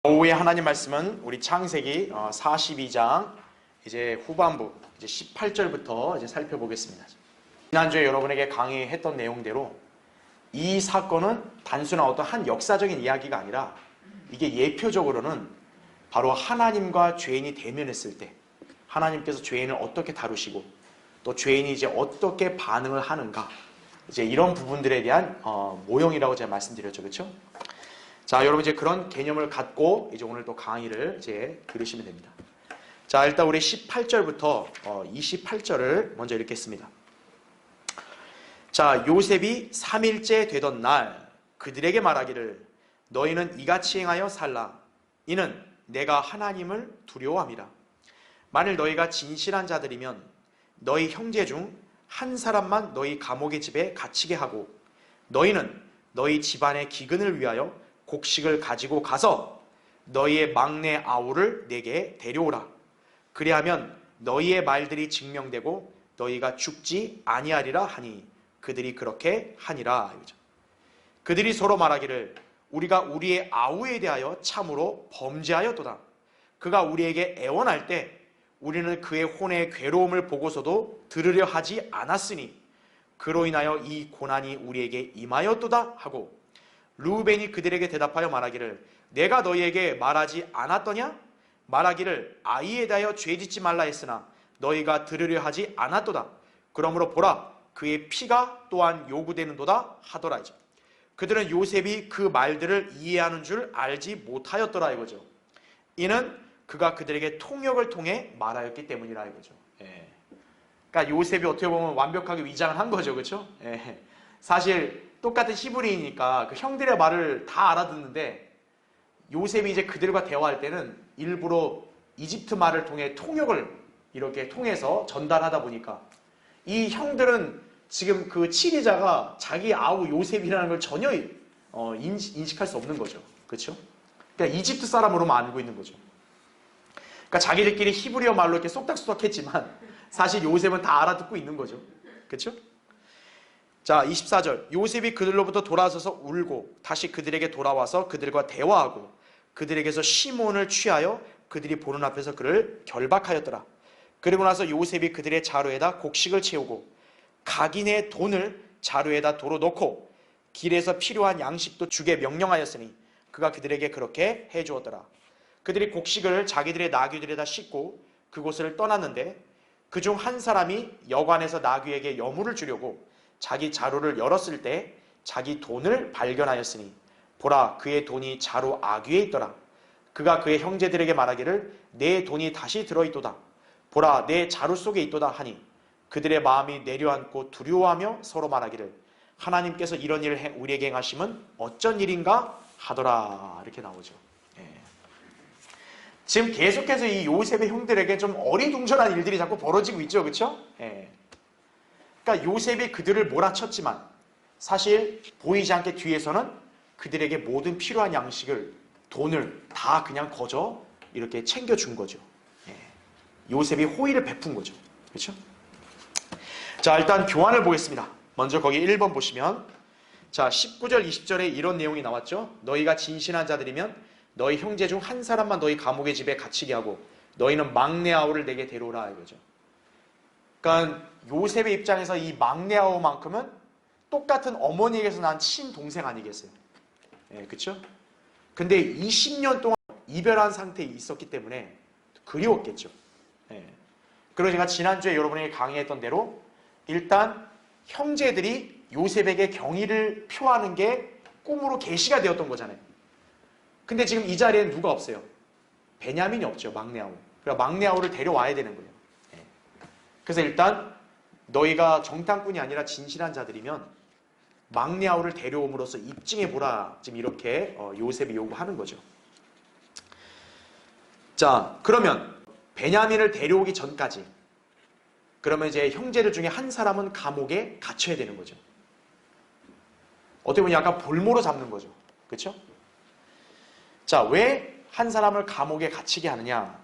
오후에 하나님 말씀은 우리 창세기 42장 이제 후반부 이제 18절부터 이제 살펴보겠습니다. 지난주에 여러분에게 강의했던 내용대로 이 사건은 단순한 어떤 한 역사적인 이야기가 아니라 이게 예표적으로는 바로 하나님과 죄인이 대면했을 때 하나님께서 죄인을 어떻게 다루시고 또 죄인이 이제 어떻게 반응을 하는가, 이제 이런 부분들에 대한 모형이라고 제가 말씀드렸죠, 그렇죠? 자, 여러분 이제 그런 개념을 갖고 이제 오늘 또 강의를 이제 들으시면 됩니다. 자, 일단 우리 18절부터 28절을 먼저 읽겠습니다. 자, 요셉이 3일째 되던 날 그들에게 말하기를 너희는 이같이 행하여 살라. 이는 내가 하나님을 두려워함이라. 만일 너희가 진실한 자들이면 너희 형제 중 한 사람만 너희 감옥의 집에 갇히게 하고 너희는 너희 집안의 기근을 위하여 곡식을 가지고 가서 너희의 막내 아우를 내게 데려오라. 그리하면 너희의 말들이 증명되고 너희가 죽지 아니하리라 하니 그들이 그렇게 하니라. 그들이 서로 말하기를 우리가 우리의 아우에 대하여 참으로 범죄하였도다. 그가 우리에게 애원할 때 우리는 그의 혼의 괴로움을 보고서도 들으려 하지 않았으니 그로 인하여 이 고난이 우리에게 임하였도다 하고, 르우벤이 그들에게 대답하여 말하기를 내가 너희에게 말하지 않았더냐? 말하기를 아이에 대하여 죄짓지 말라 했으나 너희가 들으려 하지 않았도다. 그러므로 보라, 그의 피가 또한 요구되는도다 하더라. 그들은 요셉이 그 말들을 이해하는 줄 알지 못하였더라 이거죠. 이는 그가 그들에게 통역을 통해 말하였기 때문이라 이거죠. 그러니까 요셉이 어떻게 보면 완벽하게 위장을 한 거죠, 그렇죠? 사실 똑같은 히브리이니까 그 형들의 말을 다 알아듣는데 요셉이 이제 그들과 대화할 때는 일부러 이집트 말을 통해 통역을 이렇게 통해서 전달하다 보니까 이 형들은 지금 그 치리자가 자기 아우 요셉이라는 걸 전혀 인식할 수 없는 거죠, 그렇죠? 그러니까 이집트 사람으로만 알고 있는 거죠. 그러니까 자기들끼리 히브리어 말로 이렇게 쏙닥쏙닥했지만 사실 요셉은 다 알아듣고 있는 거죠, 그렇죠? 자, 24절. 요셉이 그들로부터 돌아서서 울고 다시 그들에게 돌아와서 그들과 대화하고 그들에게서 시몬을 취하여 그들이 보는 앞에서 그를 결박하였더라. 그리고 나서 요셉이 그들의 자루에다 곡식을 채우고 각인의 돈을 자루에다 도로 넣고 길에서 필요한 양식도 주게 명령하였으니 그가 그들에게 그렇게 해주었더라. 그들이 곡식을 자기들의 나귀들에다 싣고 그곳을 떠났는데 그중 한 사람이 여관에서 나귀에게 여물을 주려고 자기 자루를 열었을 때 자기 돈을 발견하였으니 보라, 그의 돈이 자루 아귀에 있더라. 그가 그의 형제들에게 말하기를 내 돈이 다시 들어있도다. 보라, 내 자루 속에 있도다 하니 그들의 마음이 내려앉고 두려워하며 서로 말하기를 하나님께서 이런 일을 우리에게 행하심은 어쩐 일인가 하더라. 이렇게 나오죠. 지금 계속해서 이 요셉의 형들에게 좀 어리둥절한 일들이 자꾸 벌어지고 있죠, 그렇죠? 그러니까 요셉이 그들을 몰아쳤지만 사실 보이지 않게 뒤에서는 그들에게 모든 필요한 양식을, 돈을 다 그냥 거저 이렇게 챙겨준 거죠. 요셉이 호의를 베푼 거죠, 그렇죠? 자, 일단 교환을 보겠습니다. 먼저 거기 1번 보시면, 자, 19절 20절에 이런 내용이 나왔죠. 너희가 진실한 자들이면 너희 형제 중 한 사람만 너희 감옥의 집에 갇히게 하고 너희는 막내 아우를 내게 데려오라 이거죠. 그러니까 요셉의 입장에서 이 막내 아우만큼은 똑같은 어머니에게서 난 친동생 아니겠어요? 그렇죠? 근데 20년 동안 이별한 상태에 있었기 때문에 그리웠겠죠. 그러니까 지난주에 여러분에게 강의했던 대로 일단 형제들이 요셉에게 경의를 표하는 게 꿈으로 계시가 되었던 거잖아요. 근데 지금 이 자리에는 누가 없어요? 베냐민이 없죠, 막내 아우. 그러니까 막내 아우를 데려와야 되는 거예요. 그래서 일단 너희가 정탐꾼이 아니라 진실한 자들이면 막내 아우를 데려옴으로써 입증해보라. 지금 이렇게 요셉이 요구하는 거죠. 자, 그러면 베냐민을 데려오기 전까지 그러면 이제 형제들 중에 한 사람은 감옥에 갇혀야 되는 거죠. 어떻게 보면 약간 볼모로 잡는 거죠, 그렇죠? 자, 왜 한 사람을 감옥에 갇히게 하느냐?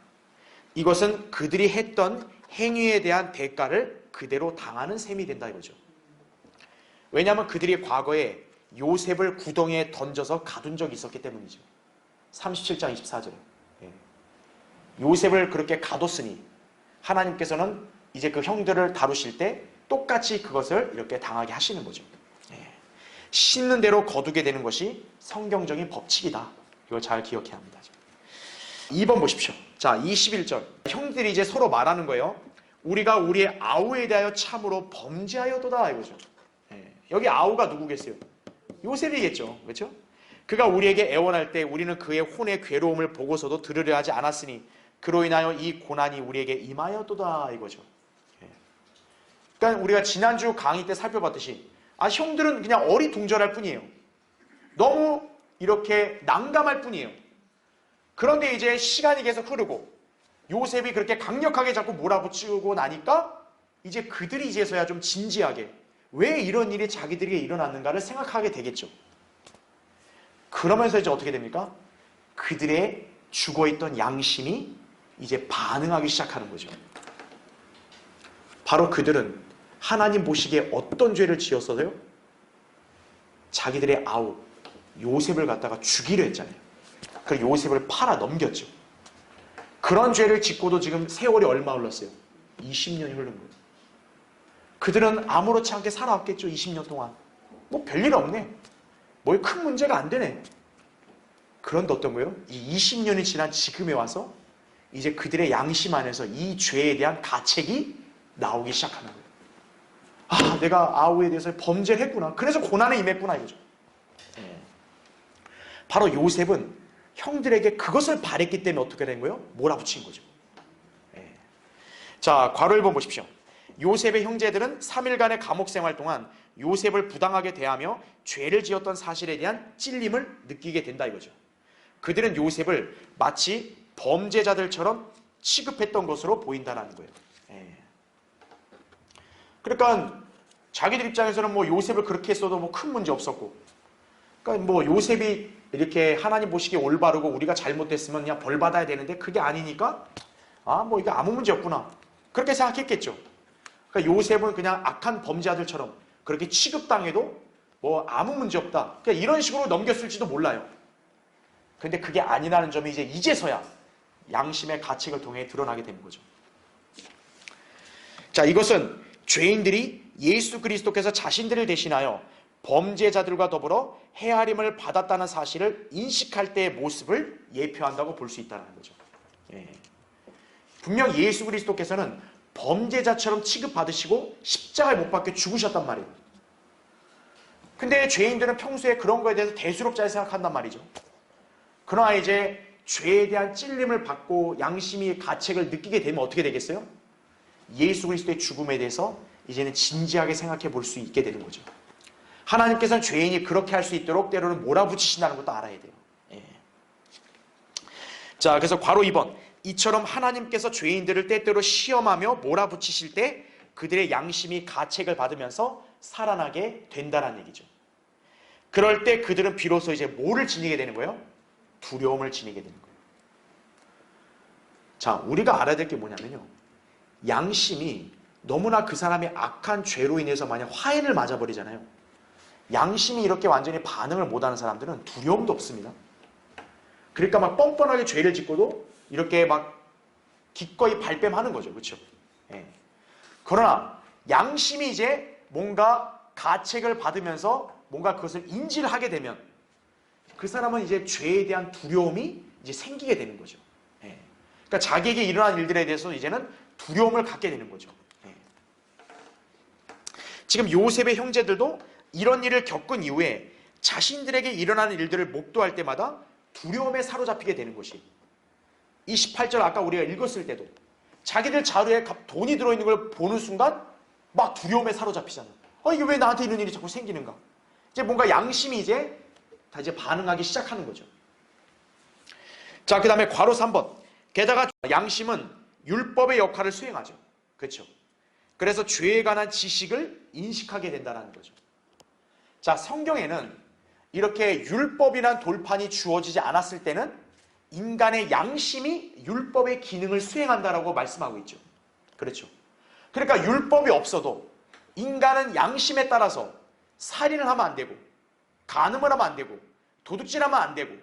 이것은 그들이 했던 행위에 대한 대가를 그대로 당하는 셈이 된다 이거죠. 왜냐하면 그들이 과거에 요셉을 구덩이에 던져서 가둔 적이 있었기 때문이죠. 37장 24절에. 요셉을 그렇게 가뒀으니 하나님께서는 이제 그 형들을 다루실 때 똑같이 그것을 이렇게 당하게 하시는 거죠. 씻는 대로 거두게 되는 것이 성경적인 법칙이다. 이걸 잘 기억해야 합니다. 2번 보십시오. 자, 21절. 형들이 이제 서로 말하는 거예요. 우리가 우리의 아우에 대하여 참으로 범죄하였도다 이거죠. 여기 아우가 누구겠어요? 요셉이겠죠. 그렇죠? 그가 우리에게 애원할 때 우리는 그의 혼의 괴로움을 보고서도 들으려 하지 않았으니 그로 인하여 이 고난이 우리에게 임하였도다 이거죠. 그러니까 우리가 지난주 강의 때 살펴봤듯이 형들은 그냥 어리둥절할 뿐이에요. 너무 이렇게 난감할 뿐이에요. 그런데 이제 시간이 계속 흐르고 요셉이 그렇게 강력하게 자꾸 몰아붙이고 나니까 이제 그들이 이제서야 좀 진지하게 왜 이런 일이 자기들에게 일어났는가를 생각하게 되겠죠. 그러면서 이제 어떻게 됩니까? 그들의 죽어있던 양심이 이제 반응하기 시작하는 거죠. 바로 그들은 하나님 보시기에 어떤 죄를 지었어요? 자기들의 아우 요셉을 갖다가 죽이려 했잖아요. 그래서 요셉을 팔아 넘겼죠. 그런 죄를 짓고도 지금 세월이 얼마 흘렀어요? 20년이 흐른 거예요. 그들은 아무렇지 않게 살아왔겠죠. 20년 동안. 뭐 별일 없네. 뭐 큰 문제가 안 되네. 그런데 어떤 거예요? 이 20년이 지난 지금에 와서 이제 그들의 양심 안에서 이 죄에 대한 가책이 나오기 시작하는 거예요. 내가 아우에 대해서 범죄를 했구나. 그래서 고난에 임했구나 이거죠. 바로 요셉은 형들에게 그것을 바랬기 때문에 어떻게 된 거예요? 몰아붙인 거죠. 자, 괄호 1번 보십시오. 요셉의 형제들은 3일간의 감옥 생활 동안 요셉을 부당하게 대하며 죄를 지었던 사실에 대한 찔림을 느끼게 된다 이거죠. 그들은 요셉을 마치 범죄자들처럼 취급했던 것으로 보인다는 거예요. 그러니까 자기들 입장에서는 뭐 요셉을 그렇게 했어도 뭐 큰 문제 없었고, 그러니까 뭐 요셉이 이렇게 하나님 보시기에 올바르고 우리가 잘못됐으면 그냥 벌 받아야 되는데 그게 아니니까 뭐 이거 아무 문제 없구나 그렇게 생각했겠죠. 그러니까 요셉은 그냥 악한 범죄자들처럼 그렇게 취급당해도 뭐 아무 문제 없다. 그냥 이런 식으로 넘겼을지도 몰라요. 근데 그게 아니라는 점이 이제서야 양심의 가책을 통해 드러나게 되는 거죠. 자, 이것은 죄인들이 예수 그리스도께서 자신들을 대신하여 범죄자들과 더불어 헤아림을 받았다는 사실을 인식할 때의 모습을 예표한다고 볼 수 있다는 거죠. 분명 예수 그리스도께서는 범죄자처럼 취급받으시고 십자가에 못 박혀 죽으셨단 말이에요. 근데 죄인들은 평소에 그런 거에 대해서 대수롭지 않게 생각한단 말이죠. 그러나 이제 죄에 대한 찔림을 받고 양심이 가책을 느끼게 되면 어떻게 되겠어요? 예수 그리스도의 죽음에 대해서 이제는 진지하게 생각해 볼 수 있게 되는 거죠. 하나님께서는 죄인이 그렇게 할 수 있도록 때로는 몰아붙이신다는 것도 알아야 돼요. 자, 그래서 괄호 2번. 이처럼 하나님께서 죄인들을 때때로 시험하며 몰아붙이실 때 그들의 양심이 가책을 받으면서 살아나게 된다는 얘기죠. 그럴 때 그들은 비로소 이제 뭐를 지니게 되는 거예요? 두려움을 지니게 되는 거예요. 자, 우리가 알아야 될 게 뭐냐면요. 양심이 너무나 그 사람의 악한 죄로 인해서 만약 화인을 맞아버리잖아요. 양심이 이렇게 완전히 반응을 못하는 사람들은 두려움도 없습니다. 그러니까 막 뻔뻔하게 죄를 짓고도 이렇게 막 기꺼이 발뺌하는 거죠. 그렇죠? 그러나 양심이 이제 뭔가 가책을 받으면서 뭔가 그것을 인지를 하게 되면 그 사람은 이제 죄에 대한 두려움이 이제 생기게 되는 거죠. 그러니까 자기에게 일어난 일들에 대해서 이제는 두려움을 갖게 되는 거죠. 지금 요셉의 형제들도 이런 일을 겪은 이후에 자신들에게 일어나는 일들을 목도할 때마다 두려움에 사로잡히게 되는 것이 28절 아까 우리가 읽었을 때도 자기들 자루에 돈이 들어있는 걸 보는 순간 막 두려움에 사로잡히잖아요. 이게 왜 나한테 이런 일이 자꾸 생기는가? 이제 뭔가 양심이 다 반응하기 시작하는 거죠. 자, 그 다음에 괄호 3번. 게다가 양심은 율법의 역할을 수행하죠. 그렇죠? 그래서 죄에 관한 지식을 인식하게 된다는 거죠. 자, 성경에는 이렇게 율법이란 돌판이 주어지지 않았을 때는 인간의 양심이 율법의 기능을 수행한다라고 말씀하고 있죠. 그렇죠? 그러니까 율법이 없어도 인간은 양심에 따라서 살인을 하면 안 되고 간음을 하면 안 되고 도둑질하면 안 되고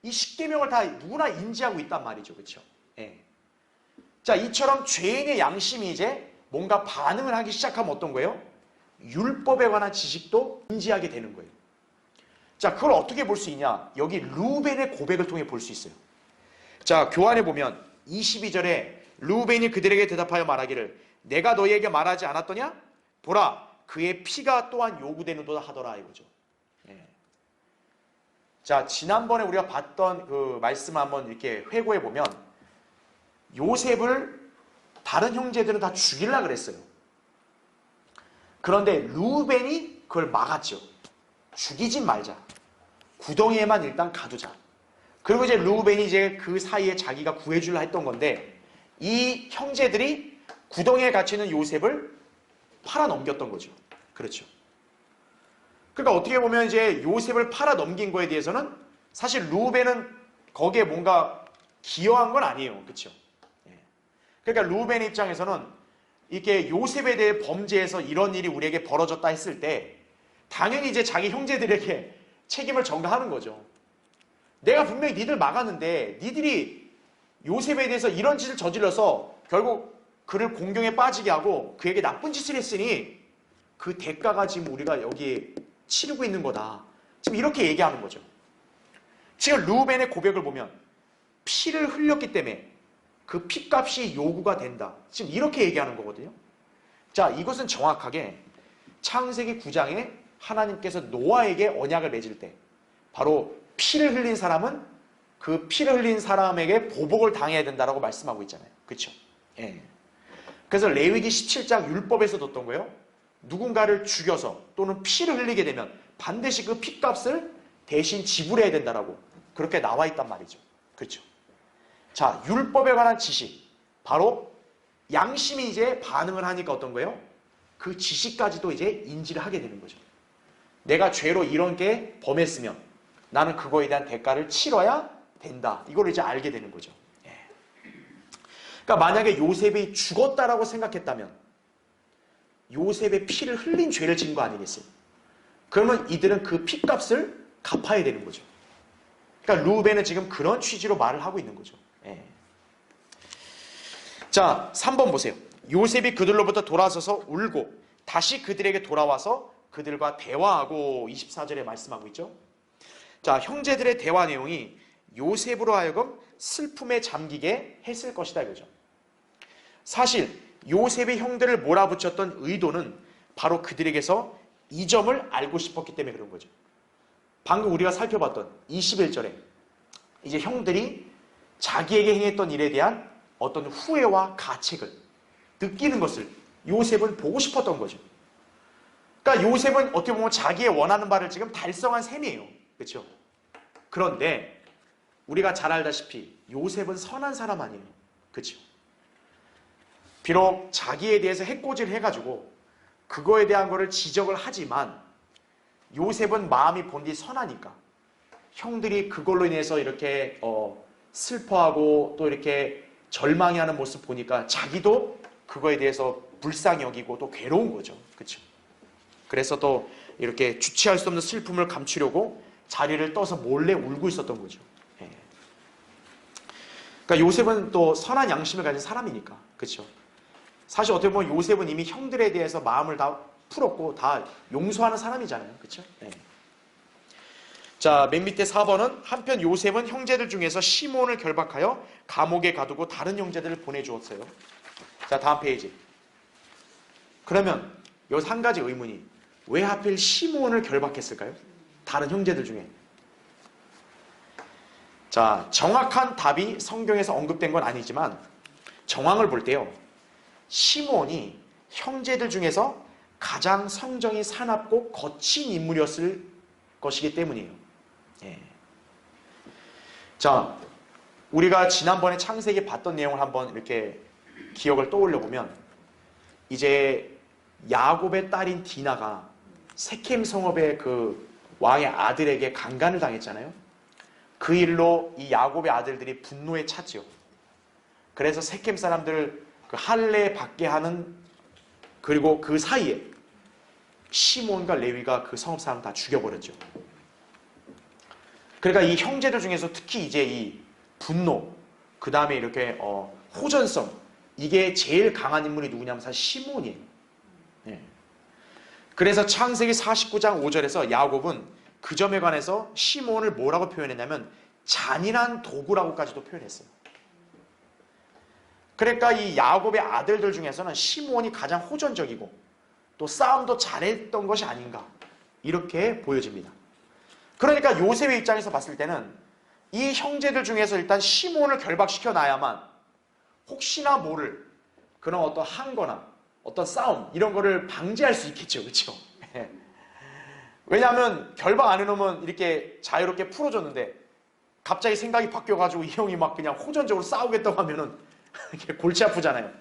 이 십계명을 다 누구나 인지하고 있단 말이죠. 그렇죠? 예. 자, 이처럼 죄인의 양심이 이제 뭔가 반응을 하기 시작하면 어떤 거예요? 율법에 관한 지식도 인지하게 되는 거예요. 자, 그걸 어떻게 볼 수 있냐? 여기 르우벤의 고백을 통해 볼 수 있어요. 자, 교환해 보면 22절에 르우벤이 그들에게 대답하여 말하기를 내가 너희에게 말하지 않았더냐? 보라, 그의 피가 또한 요구되는도다 하더라 이거죠. 예. 자, 지난번에 우리가 봤던 그 말씀을 한번 이렇게 회고해 보면 요셉을 다른 형제들은 다 죽이려고 그랬어요. 그런데 르우벤이 그걸 막았죠. 죽이진 말자. 구덩이에만 일단 가두자. 그리고 이제 르우벤이 이제 그 사이에 자기가 구해주려 했던 건데 이 형제들이 구덩이에 갇혀있는 요셉을 팔아 넘겼던 거죠. 그렇죠. 그러니까 어떻게 보면 이제 요셉을 팔아 넘긴 거에 대해서는 사실 르우벤은 거기에 뭔가 기여한 건 아니에요. 그렇죠. 그러니까 르우벤의 입장에서는 이렇게 요셉에 대해 범죄해서 이런 일이 우리에게 벌어졌다 했을 때 당연히 이제 자기 형제들에게 책임을 전가하는 거죠. 내가 분명히 니들 막았는데 니들이 요셉에 대해서 이런 짓을 저질러서 결국 그를 공경에 빠지게 하고 그에게 나쁜 짓을 했으니 그 대가가 지금 우리가 여기 치르고 있는 거다. 지금 이렇게 얘기하는 거죠. 지금 르우벤의 고백을 보면 피를 흘렸기 때문에 그 핏값이 요구가 된다. 지금 이렇게 얘기하는 거거든요. 자, 이것은 정확하게 창세기 9장에 하나님께서 노아에게 언약을 맺을 때 바로 피를 흘린 사람은 그 피를 흘린 사람에게 보복을 당해야 된다라고 말씀하고 있잖아요. 그렇죠? 예. 그래서 레위기 17장 율법에서도 어떤 거예요? 누군가를 죽여서 또는 피를 흘리게 되면 반드시 그 핏값을 대신 지불해야 된다라고 그렇게 나와 있단 말이죠. 그렇죠? 자, 율법에 관한 지식, 바로 양심이 이제 반응을 하니까 어떤 거예요? 그 지식까지도 이제 인지를 하게 되는 거죠. 내가 죄로 이런 게 범했으면 나는 그거에 대한 대가를 치러야 된다. 이걸 이제 알게 되는 거죠. 예. 그러니까 만약에 요셉이 죽었다라고 생각했다면 요셉의 피를 흘린 죄를 지은 거 아니겠어요? 그러면 이들은 그 핏값을 갚아야 되는 거죠. 그러니까 르우벤은 지금 그런 취지로 말을 하고 있는 거죠. 예. 자, 3번 보세요. 요셉이 그들로부터 돌아서서 울고 다시 그들에게 돌아와서 그들과 대화하고 24절에 말씀하고 있죠. 자, 형제들의 대화 내용이 요셉으로 하여금 슬픔에 잠기게 했을 것이다 이거죠. 사실 요셉이 형들을 몰아붙였던 의도는 바로 그들에게서 이 점을 알고 싶었기 때문에 그런 거죠. 방금 우리가 살펴봤던 21절에 이제 형들이 자기에게 행했던 일에 대한 어떤 후회와 가책을 느끼는 것을 요셉은 보고 싶었던 거죠. 그러니까 요셉은 어떻게 보면 자기의 원하는 바를 지금 달성한 셈이에요. 그렇죠? 그런데 우리가 잘 알다시피 요셉은 선한 사람 아니에요. 그렇죠? 비록 자기에 대해서 해코지를 해가지고 그거에 대한 거를 지적을 하지만 요셉은 마음이 본디 선하니까 형들이 그걸로 인해서 이렇게 슬퍼하고 또 이렇게 절망해하는 모습 보니까 자기도 그거에 대해서 불쌍히 여기고 또 괴로운 거죠. 그렇죠? 그래서 또 이렇게 주체할 수 없는 슬픔을 감추려고 자리를 떠서 몰래 울고 있었던 거죠. 예. 그러니까 요셉은 또 선한 양심을 가진 사람이니까. 그렇죠? 사실 어떻게 보면 요셉은 이미 형들에 대해서 마음을 다 풀었고 다 용서하는 사람이잖아요. 그렇죠? 예. 자, 맨 밑에 4번은 한편 요셉은 형제들 중에서 시몬을 결박하여 감옥에 가두고 다른 형제들을 보내주었어요. 자, 다음 페이지. 그러면 여기서 한 가지 의문이 왜 하필 시몬을 결박했을까요? 다른 형제들 중에. 자, 정확한 답이 성경에서 언급된 건 아니지만 정황을 볼 때요. 시몬이 형제들 중에서 가장 성정이 사납고 거친 인물이었을 것이기 때문이에요. 예. 자, 우리가 지난번에 창세기 봤던 내용을 한번 이렇게 기억을 떠올려 보면 이제 야곱의 딸인 디나가 세켐 성읍의 그 왕의 아들에게 강간을 당했잖아요. 그 일로 이 야곱의 아들들이 분노에 찼죠. 그래서 세켐 사람들을 그 할례 받게 하는 그리고 그 사이에 시몬과 레위가 그 성읍 사람 다 죽여버렸죠. 그러니까 이 형제들 중에서 특히 이제 이 분노, 그 다음에 이렇게 호전성, 이게 제일 강한 인물이 누구냐면 사실 시므온이에요. 예. 그래서 창세기 49장 5절에서 야곱은 그 점에 관해서 시므온을 뭐라고 표현했냐면 잔인한 도구라고까지도 표현했어요. 그러니까 이 야곱의 아들들 중에서는 시므온이 가장 호전적이고 또 싸움도 잘했던 것이 아닌가 이렇게 보여집니다. 그러니까 요셉의 입장에서 봤을 때는 이 형제들 중에서 일단 시므온을 결박시켜 놔야만 혹시나 모를 그런 어떤 항거나 어떤 싸움 이런 거를 방지할 수 있겠죠. 그렇죠? 왜냐하면 결박 안 해놓으면 이렇게 자유롭게 풀어줬는데 갑자기 생각이 바뀌어가지고 이 형이 막 그냥 호전적으로 싸우겠다고 하면은 골치 아프잖아요.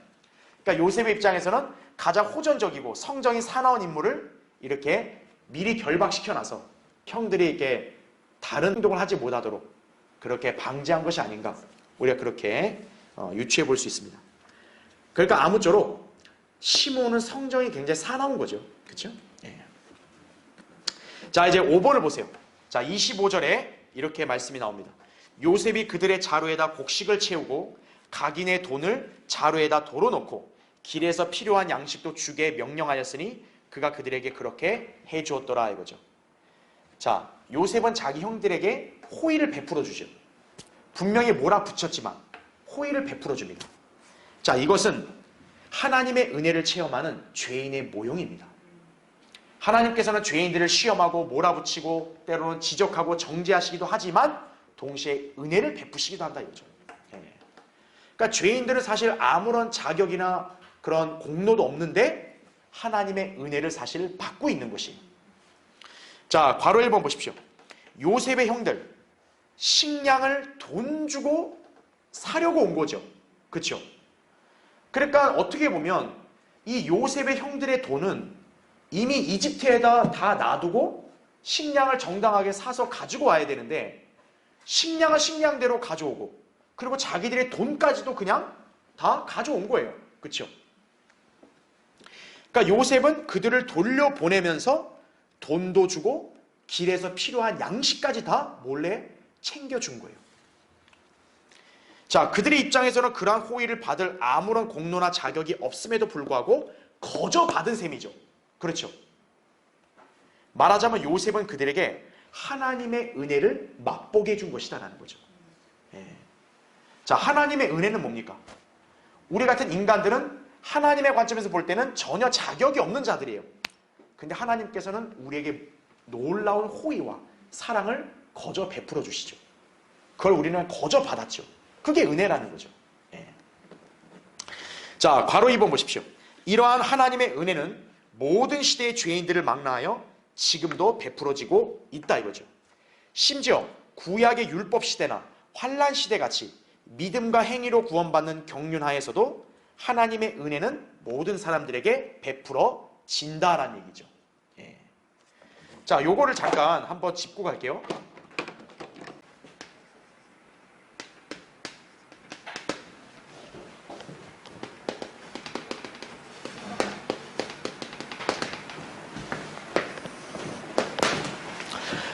그러니까 요셉의 입장에서는 가장 호전적이고 성정이 사나운 인물을 이렇게 미리 결박시켜놔서 형들이 이렇게 다른 행동을 하지 못하도록 그렇게 방지한 것이 아닌가 우리가 그렇게 유추해 볼 수 있습니다. 그러니까 아무쪼록 시므온은 성정이 굉장히 사나운 거죠. 그렇죠? 예. 자, 이제 5번을 보세요. 자, 25절에 이렇게 말씀이 나옵니다. 요셉이 그들의 자루에다 곡식을 채우고 각인의 돈을 자루에다 덜어놓고 길에서 필요한 양식도 주게 명령하였으니 그가 그들에게 그렇게 해주었더라 이거죠. 자, 요셉은 자기 형들에게 호의를 베풀어 주죠. 분명히 몰아붙였지만 호의를 베풀어 줍니다. 자, 이것은 하나님의 은혜를 체험하는 죄인의 모형입니다. 하나님께서는 죄인들을 시험하고 몰아붙이고 때로는 지적하고 정죄하시기도 하지만 동시에 은혜를 베푸시기도 한다 이거죠. 그러니까 죄인들은 사실 아무런 자격이나 그런 공로도 없는데 하나님의 은혜를 사실 받고 있는 것이. 자, 괄호 1번 보십시오. 요셉의 형들 식량을 돈 주고 사려고 온 거죠. 그렇죠? 그러니까 어떻게 보면 이 요셉의 형들의 돈은 이미 이집트에다 다 놔두고 식량을 정당하게 사서 가지고 와야 되는데 식량은 식량대로 가져오고 그리고 자기들의 돈까지도 그냥 다 가져온 거예요. 그렇죠? 그러니까 요셉은 그들을 돌려보내면서 돈도 주고 길에서 필요한 양식까지 다 몰래 챙겨준 거예요. 자, 그들의 입장에서는 그러한 호의를 받을 아무런 공로나 자격이 없음에도 불구하고 거저 받은 셈이죠. 그렇죠? 말하자면 요셉은 그들에게 하나님의 은혜를 맛보게 해준 것이다라는 거죠. 자, 하나님의 은혜는 뭡니까? 우리 같은 인간들은 하나님의 관점에서 볼 때는 전혀 자격이 없는 자들이에요. 근데 하나님께서는 우리에게 놀라운 호의와 사랑을 거저 베풀어 주시죠. 그걸 우리는 거저 받았죠. 그게 은혜라는 거죠. 예. 자, 괄호 2번 보십시오. 이러한 하나님의 은혜는 모든 시대의 죄인들을 망라하여 지금도 베풀어지고 있다 이거죠. 심지어 구약의 율법 시대나 환란 시대 같이 믿음과 행위로 구원받는 경륜하에서도 하나님의 은혜는 모든 사람들에게 베풀어진다라는 얘기죠. 예. 자, 요거를 잠깐 한번 짚고 갈게요.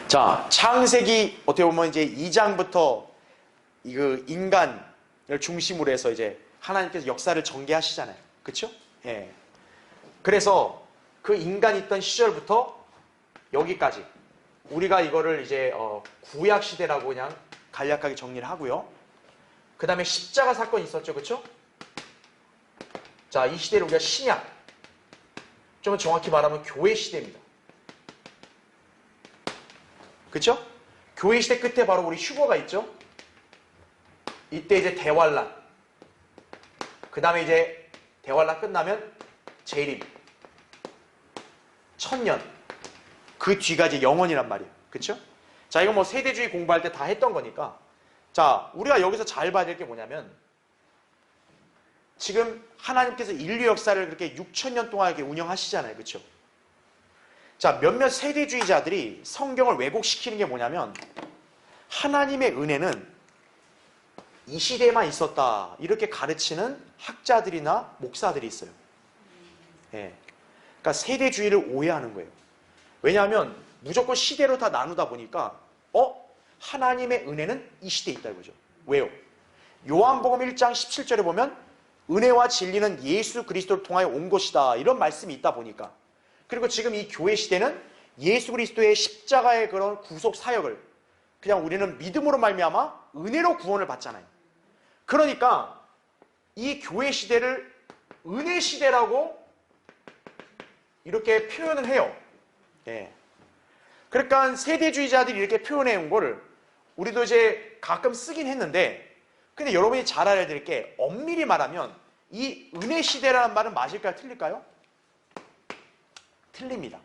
자, 창세기 어떻게 보면 이제 2장부터 그 인간을 중심으로 해서 이제 하나님께서 역사를 전개하시잖아요. 그렇죠? 예. 그래서 그 인간이 있던 시절부터 여기까지 우리가 이거를 이제 구약 시대라고 그냥 간략하게 정리를 하고요. 그 다음에 십자가 사건이 있었죠. 그렇죠? 자, 이 시대를 우리가 신약, 좀 정확히 말하면 교회 시대입니다. 그렇죠? 교회 시대 끝에 바로 우리 휴거가 있죠. 이때 이제 대환란, 그 다음에 이제 대환란 끝나면 재림, 천년, 그 뒤가 이제 영원이란 말이에요. 그렇죠? 자, 이거 뭐 세대주의 공부할 때 다 했던 거니까. 자, 우리가 여기서 잘 봐야 될 게 뭐냐면 지금 하나님께서 인류 역사를 그렇게 6,000년 동안 이렇게 운영하시잖아요. 그렇죠? 자, 몇몇 세대주의자들이 성경을 왜곡시키는 게 뭐냐면 하나님의 은혜는 이 시대에만 있었다 이렇게 가르치는 학자들이나 목사들이 있어요. 예. 그러니까 세대주의를 오해하는 거예요. 왜냐하면 무조건 시대로 다 나누다 보니까 하나님의 은혜는 이 시대에 있다 이거죠. 왜요? 요한복음 1장 17절에 보면 은혜와 진리는 예수 그리스도를 통하여 온 것이다, 이런 말씀이 있다 보니까, 그리고 지금 이 교회 시대는 예수 그리스도의 십자가의 그런 구속 사역을 그냥 우리는 믿음으로 말미암아 은혜로 구원을 받잖아요. 그러니까 이 교회 시대를 은혜 시대라고 이렇게 표현을 해요. 예. 그러니까 세대주의자들이 이렇게 표현해 온 거를 우리도 이제 가끔 쓰긴 했는데, 근데 여러분이 잘 알아야 될 게, 엄밀히 말하면 이 은혜 시대라는 말은 맞을까요? 틀릴까요? 틀립니다.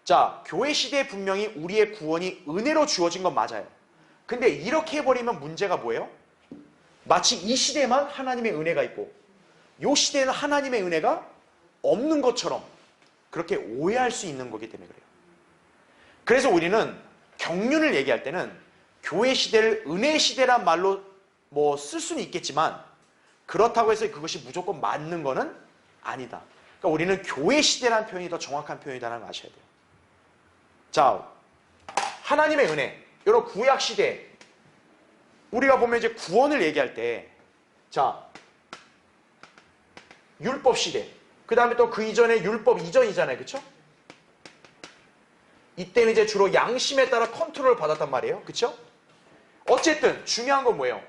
자, 교회 시대에 분명히 우리의 구원이 은혜로 주어진 건 맞아요. 근데 이렇게 해버리면 문제가 뭐예요? 마치 이 시대에만 하나님의 은혜가 있고 이 시대에는 하나님의 은혜가 없는 것처럼 그렇게 오해할 수 있는 거기 때문에 그래요. 그래서 우리는 경륜을 얘기할 때는 교회 시대를 은혜 시대란 말로 쓸 수는 있겠지만, 그렇다고 해서 그것이 무조건 맞는 거는 아니다. 그러니까 우리는 교회 시대라는 표현이 더 정확한 표현이다라는 걸 아셔야 돼요. 자, 하나님의 은혜, 여러 구약 시대, 우리가 보면 이제 구원을 얘기할 때, 자, 율법 시대, 그 다음에 또 그 이전에 율법 이전이잖아요. 그쵸? 이때는 이제 주로 양심에 따라 컨트롤을 받았단 말이에요. 그쵸? 어쨌든 중요한 건 뭐예요?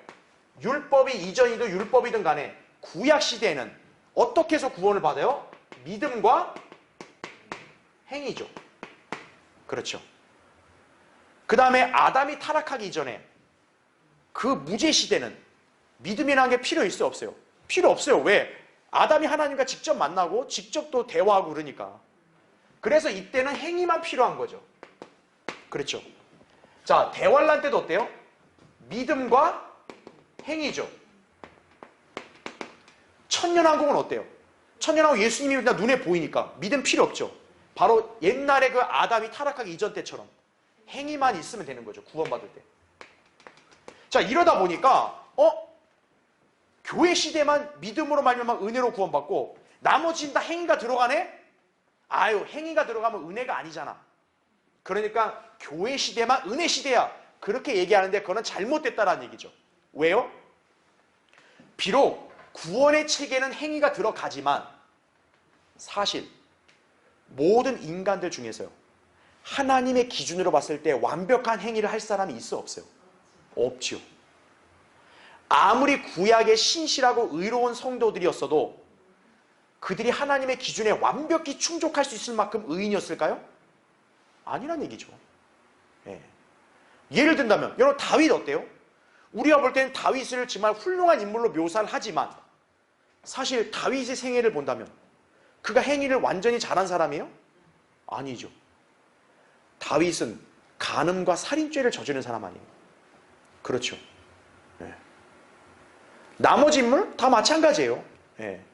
율법이 이전이든 율법이든 간에 구약 시대에는 어떻게 해서 구원을 받아요? 믿음과 행위죠. 그렇죠. 그 다음에 아담이 타락하기 이전에 그 무죄 시대는 믿음이라는 게 필요 있어요, 없어요? 필요 없어요. 왜? 아담이 하나님과 직접 만나고 직접 또 대화하고 그러니까. 그래서 이때는 행위만 필요한 거죠. 그렇죠. 자, 대환란 때도 어때요? 믿음과 행위죠. 천년왕국은 어때요? 천년왕국 예수님이 그냥 눈에 보이니까 믿음 필요 없죠. 바로 옛날에 그 아담이 타락하기 이전 때처럼 행위만 있으면 되는 거죠. 구원받을 때. 자, 이러다 보니까 교회 시대만 믿음으로 말미암아 은혜로 구원받고 나머지는 다 행위가 들어가네? 아유, 행위가 들어가면 은혜가 아니잖아. 그러니까 교회 시대만 은혜 시대야, 그렇게 얘기하는데 그거는 잘못됐다라는 얘기죠. 왜요? 비록 구원의 체계는 행위가 들어가지만 사실 모든 인간들 중에서요, 하나님의 기준으로 봤을 때 완벽한 행위를 할 사람이 있어, 없어요? 없지요. 아무리 구약의 신실하고 의로운 성도들이었어도 그들이 하나님의 기준에 완벽히 충족할 수 있을 만큼 의인이었을까요? 아니란 얘기죠. 예. 예를 든다면 여러분, 다윗 어때요? 우리가 볼 때는 다윗을 정말 훌륭한 인물로 묘사를 하지만 사실 다윗의 생애를 본다면 그가 행위를 완전히 잘한 사람이에요? 아니죠. 다윗은 간음과 살인죄를 저지른 사람 아니에요. 그렇죠. 예. 나머지 인물 다 마찬가지예요. 예.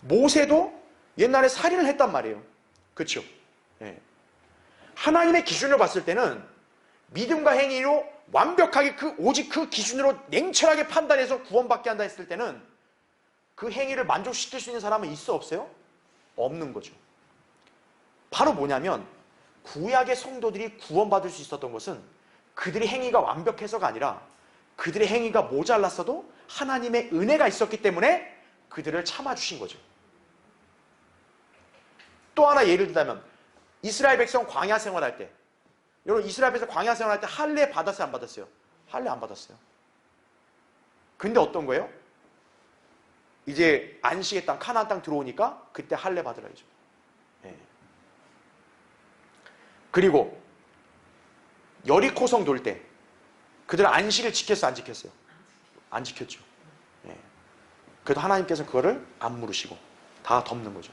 모세도 옛날에 살인을 했단 말이에요. 그렇죠. 예. 하나님의 기준으로 봤을 때는 믿음과 행위로 완벽하게 오직 그 기준으로 냉철하게 판단해서 구원받게 한다 했을 때는 그 행위를 만족시킬 수 있는 사람은 있어, 없어요? 없는 거죠. 바로 뭐냐면 구약의 성도들이 구원받을 수 있었던 것은 그들의 행위가 완벽해서가 아니라 그들의 행위가 모자랐어도 하나님의 은혜가 있었기 때문에 그들을 참아주신 거죠. 또 하나 예를 들자면 이스라엘 백성 광야 생활할 때, 여러분 이스라엘 백성 광야 생활할 때 할례 받았어요, 안 받았어요? 할례 안 받았어요. 근데 어떤 거예요? 이제 안식의 땅, 가나안 땅 들어오니까 그때 할례 받으라죠. 예. 그리고 여리코성 돌 때 그들은 안식을 지켰어요, 안 지켰어요? 안 지켰죠. 예. 그래도 하나님께서 그거를 안 물으시고 다 덮는 거죠.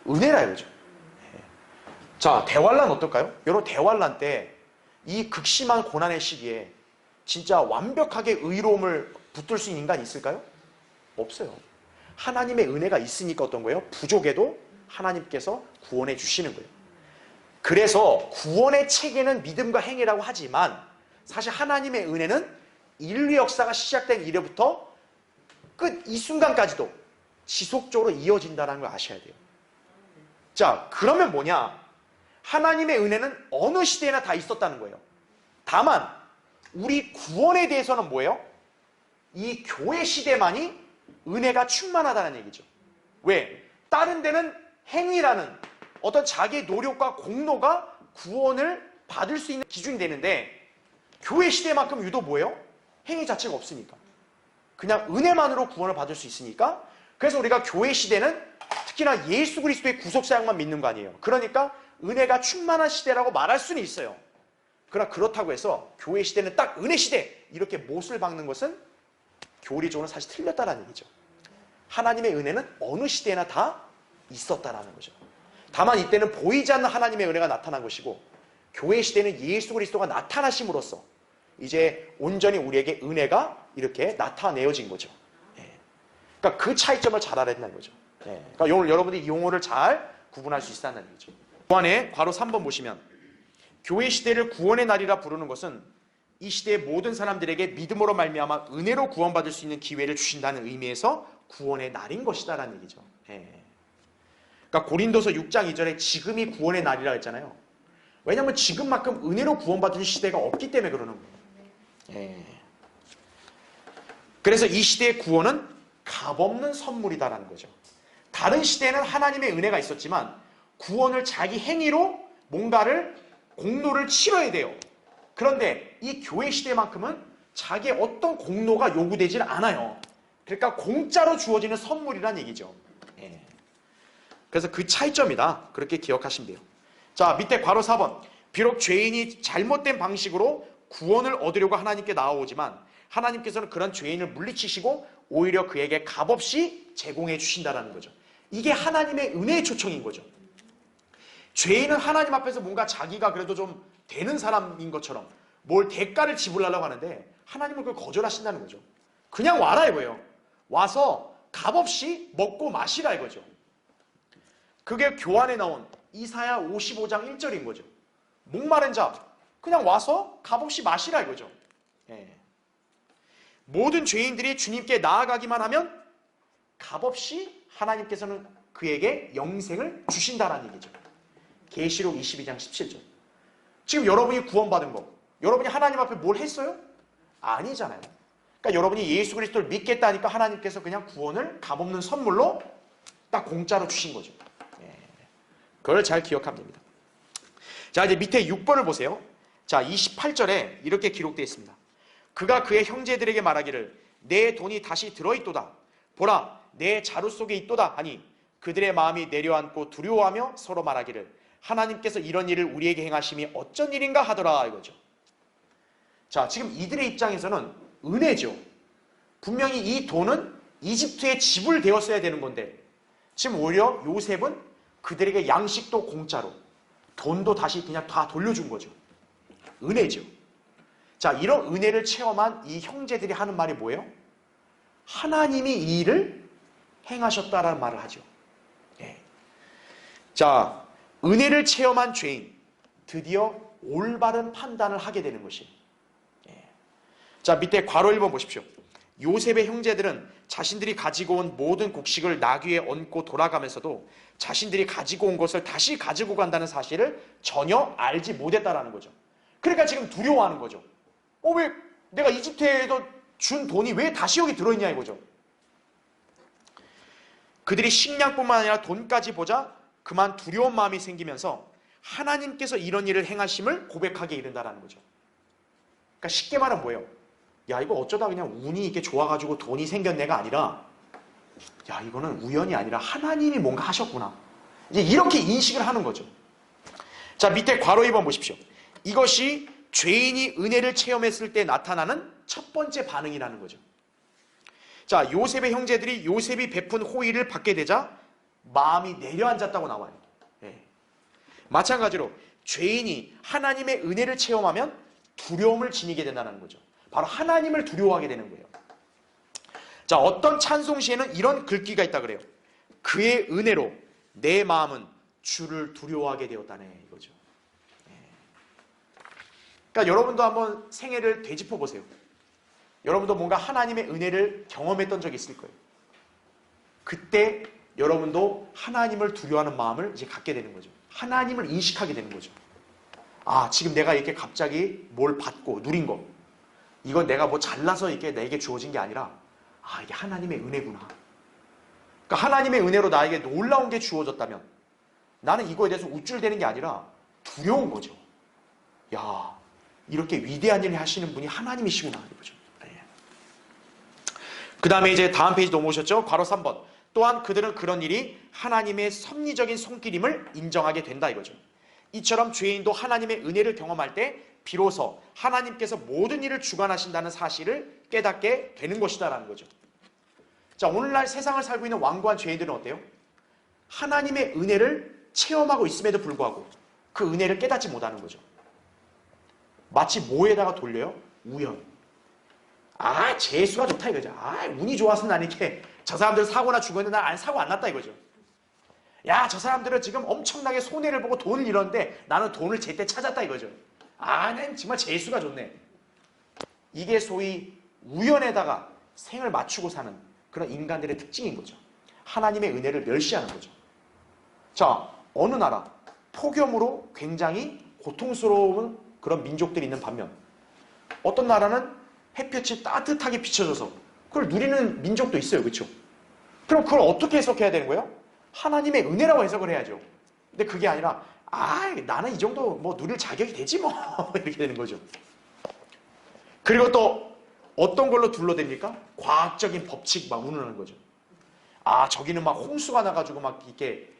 은혜라 이거죠. 예. 자, 대환란 어떨까요? 여러분, 대환란 때 이 극심한 고난의 시기에 진짜 완벽하게 의로움을 붙들 수 있는 인간이 있을까요? 없어요. 하나님의 은혜가 있으니까 어떤 거예요? 부족해도 하나님께서 구원해 주시는 거예요. 그래서 구원의 체계는 믿음과 행위라고 하지만 사실 하나님의 은혜는 인류 역사가 시작된 이래부터 끝 이 순간까지도 지속적으로 이어진다는 걸 아셔야 돼요. 자, 그러면 뭐냐? 하나님의 은혜는 어느 시대에나 다 있었다는 거예요. 다만 우리 구원에 대해서는 뭐예요? 이 교회 시대만이 은혜가 충만하다는 얘기죠. 왜? 다른 데는 행위라는 어떤 자기의 노력과 공로가 구원을 받을 수 있는 기준이 되는데, 교회 시대만큼 유독 뭐예요? 행위 자체가 없으니까. 그냥 은혜만으로 구원을 받을 수 있으니까. 그래서 우리가 교회 시대는 특히나 예수 그리스도의 구속사역만 믿는 거 아니에요. 그러니까 은혜가 충만한 시대라고 말할 수는 있어요. 그러나 그렇다고 해서 교회 시대는 딱 은혜 시대 이렇게 못을 박는 것은 교리적으로는 사실 틀렸다는 얘기죠. 하나님의 은혜는 어느 시대나 다 있었다라는 거죠. 다만 이때는 보이지 않는 하나님의 은혜가 나타난 것이고, 교회 시대는 예수 그리스도가 나타나심으로써 이제 온전히 우리에게 은혜가 이렇게 나타내어진 거죠. 그러니까 그 차이점을 잘 알아야 된다는 거죠. 그러니까 오늘 여러분들이 이 용어를 잘 구분할 수 있다는 얘기죠. 구원의 괄호 3번 보시면, 교회 시대를 구원의 날이라 부르는 것은 이 시대의 모든 사람들에게 믿음으로 말미암아 은혜로 구원받을 수 있는 기회를 주신다는 의미에서 구원의 날인 것이다라는 얘기죠. 그러니까 고린도서 6장 2절에 지금이 구원의 날이라 했잖아요. 왜냐하면 지금만큼 은혜로 구원받은 시대가 없기 때문에 그러는 거예요. 그래서 이 시대의 구원은 값없는 선물이다라는 거죠. 다른 시대에는 하나님의 은혜가 있었지만 구원을 자기 행위로 뭔가를 공로를 치러야 돼요. 그런데 이 교회 시대만큼은 자기의 어떤 공로가 요구되질 않아요. 그러니까 공짜로 주어지는 선물이란 얘기죠. 그래서 그 차이점이다. 그렇게 기억하시면 돼요. 자, 밑에 괄호 4번. 비록 죄인이 잘못된 방식으로 구원을 얻으려고 하나님께 나아오지만 하나님께서는 그런 죄인을 물리치시고 오히려 그에게 값없이 제공해 주신다는 거죠. 이게 하나님의 은혜의 초청인 거죠. 죄인은 하나님 앞에서 뭔가 자기가 그래도 좀 되는 사람인 것처럼 뭘 대가를 지불하려고 하는데 하나님은 그걸 거절하신다는 거죠. 그냥 와라 이거예요. 와서 값없이 먹고 마시라 이거죠. 그게 교환에 나온 이사야 55장 1절인 거죠. 목마른 자 그냥 와서 값없이 마시라 이거죠. 모든 죄인들이 주님께 나아가기만 하면 값없이 하나님께서는 그에게 영생을 주신다라는 얘기죠. 계시록 22장 17절. 지금 여러분이 구원받은 거, 여러분이 하나님 앞에 뭘 했어요? 아니잖아요. 그러니까 여러분이 예수 그리스도를 믿겠다니까 하나님께서 그냥 구원을 값없는 선물로 딱 공짜로 주신 거죠. 그걸 잘 기억하면 됩니다. 자, 이제 밑에 6번을 보세요. 자, 28절에 이렇게 기록되어 있습니다. 그가 그의 형제들에게 말하기를 내 돈이 다시 들어있도다. 보라, 내 자루 속에 있도다 하니 그들의 마음이 내려앉고 두려워하며 서로 말하기를 하나님께서 이런 일을 우리에게 행하심이 어쩐 일인가 하더라 이거죠. 자, 지금 이들의 입장에서는 은혜죠. 분명히 이 돈은 이집트에 지불되었어야 되는 건데 지금 오히려 요셉은 그들에게 양식도 공짜로 돈도 다시 그냥 다 돌려준 거죠. 은혜죠. 자, 이런 은혜를 체험한 이 형제들이 하는 말이 뭐예요? 하나님이 이 일을 행하셨다라는 말을 하죠. 자, 은혜를 체험한 죄인 드디어 올바른 판단을 하게 되는 것이에요. 자, 밑에 괄호 1번 보십시오. 요셉의 형제들은 자신들이 가지고 온 모든 곡식을 나귀에 얹고 돌아가면서도 자신들이 가지고 온 것을 다시 가지고 간다는 사실을 전혀 알지 못했다라는 거죠. 그러니까 지금 두려워하는 거죠. 왜 내가 이집트에도 준 돈이 왜 다시 여기 들어있냐 이거죠. 그들이 식량뿐만 아니라 돈까지 보자 그만 두려운 마음이 생기면서 하나님께서 이런 일을 행하심을 고백하게 이른다라는 거죠. 그러니까 쉽게 말하면 뭐예요? 야, 이거 어쩌다 그냥 운이 이렇게 좋아가지고 돈이 생겼네가 아니라 야, 이거는 우연이 아니라 하나님이 뭔가 하셨구나. 이제 이렇게 인식을 하는 거죠. 자, 밑에 괄호 2번 보십시오. 이것이 죄인이 은혜를 체험했을 때 나타나는 첫 번째 반응이라는 거죠. 자, 요셉의 형제들이 요셉이 베푼 호의를 받게 되자 마음이 내려앉았다고 나와요. 마찬가지로 죄인이 하나님의 은혜를 체험하면 두려움을 지니게 된다는 거죠. 바로 하나님을 두려워하게 되는 거예요. 자, 어떤 찬송시에는 이런 글귀가 있다 그래요. 그의 은혜로 내 마음은 주를 두려워하게 되었다네 이거죠. 그러니까 여러분도 한번 생애를 되짚어 보세요. 여러분도 뭔가 하나님의 은혜를 경험했던 적이 있을 거예요. 그때 여러분도 하나님을 두려워하는 마음을 이제 갖게 되는 거죠. 하나님을 인식하게 되는 거죠. 아, 지금 내가 이렇게 갑자기 뭘 받고 누린 거, 이건 내가 뭐 잘나서 이렇게 내게 주어진 게 아니라, 아, 이게 하나님의 은혜구나. 그러니까 하나님의 은혜로 나에게 놀라운 게 주어졌다면 나는 이거에 대해서 우쭐대는 게 아니라 두려운 거죠. 야, 이렇게 위대한 일을 하시는 분이 하나님이시구나, 이거죠. 네. 그 다음에 이제 다음 페이지 넘어오셨죠? 괄호 3번. 또한 그들은 그런 일이 하나님의 섭리적인 손길임을 인정하게 된다, 이거죠. 이처럼 죄인도 하나님의 은혜를 경험할 때 비로소 하나님께서 모든 일을 주관하신다는 사실을 깨닫게 되는 것이다라는 거죠. 자, 오늘날 세상을 살고 있는 완고한 죄인들은 어때요? 하나님의 은혜를 체험하고 있음에도 불구하고 그 은혜를 깨닫지 못하는 거죠. 마치 뭐에다가 돌려요? 우연. 아, 재수가 좋다 이거죠. 아, 운이 좋아서 난 이렇게 저 사람들 사고나 죽었는데 난 사고 안 났다 이거죠. 야, 저 사람들은 지금 엄청나게 손해를 보고 돈을 잃었는데 나는 돈을 제때 찾았다 이거죠. 아, 난 정말 재수가 좋네. 이게 소위 우연에다가 생을 맞추고 사는 그런 인간들의 특징인 거죠. 하나님의 은혜를 멸시하는 거죠. 자, 어느 나라 폭염으로 굉장히 고통스러운 그런 민족들이 있는 반면 어떤 나라는 햇볕이 따뜻하게 비춰져서 그걸 누리는 민족도 있어요. 그렇죠? 그럼 그걸 어떻게 해석해야 되는 거예요? 하나님의 은혜라고 해석을 해야죠. 근데 그게 아니라 아, 나는 이 정도 뭐 누릴 자격이 되지 뭐 이렇게 되는 거죠. 그리고 또 어떤 걸로 둘러댑니까? 과학적인 법칙 막 운운하는 거죠. 아, 저기는 막 홍수가 나가지고 막 이렇게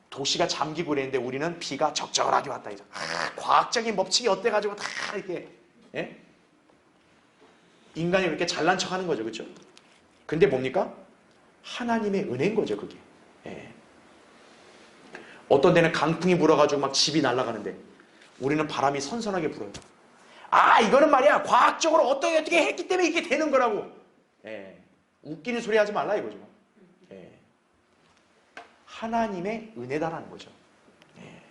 도시가 잠기고 그랬는데 우리는 비가 적절하게 왔다 이죠. 아, 과학적인 법칙이 어때가지고 다 이렇게 예? 인간이 그렇게 잘난 척하는 거죠, 그렇죠? 근데 뭡니까? 하나님의 은혜인 거죠, 그게. 예. 어떤 데는 강풍이 불어가지고 막 집이 날아가는데 우리는 바람이 선선하게 불어요. 아, 이거는 말이야 과학적으로 어떻게 했기 때문에 이렇게 되는 거라고. 예. 웃기는 소리 하지 말라 이거죠. 예. 하나님의 은혜다라는 거죠. 예.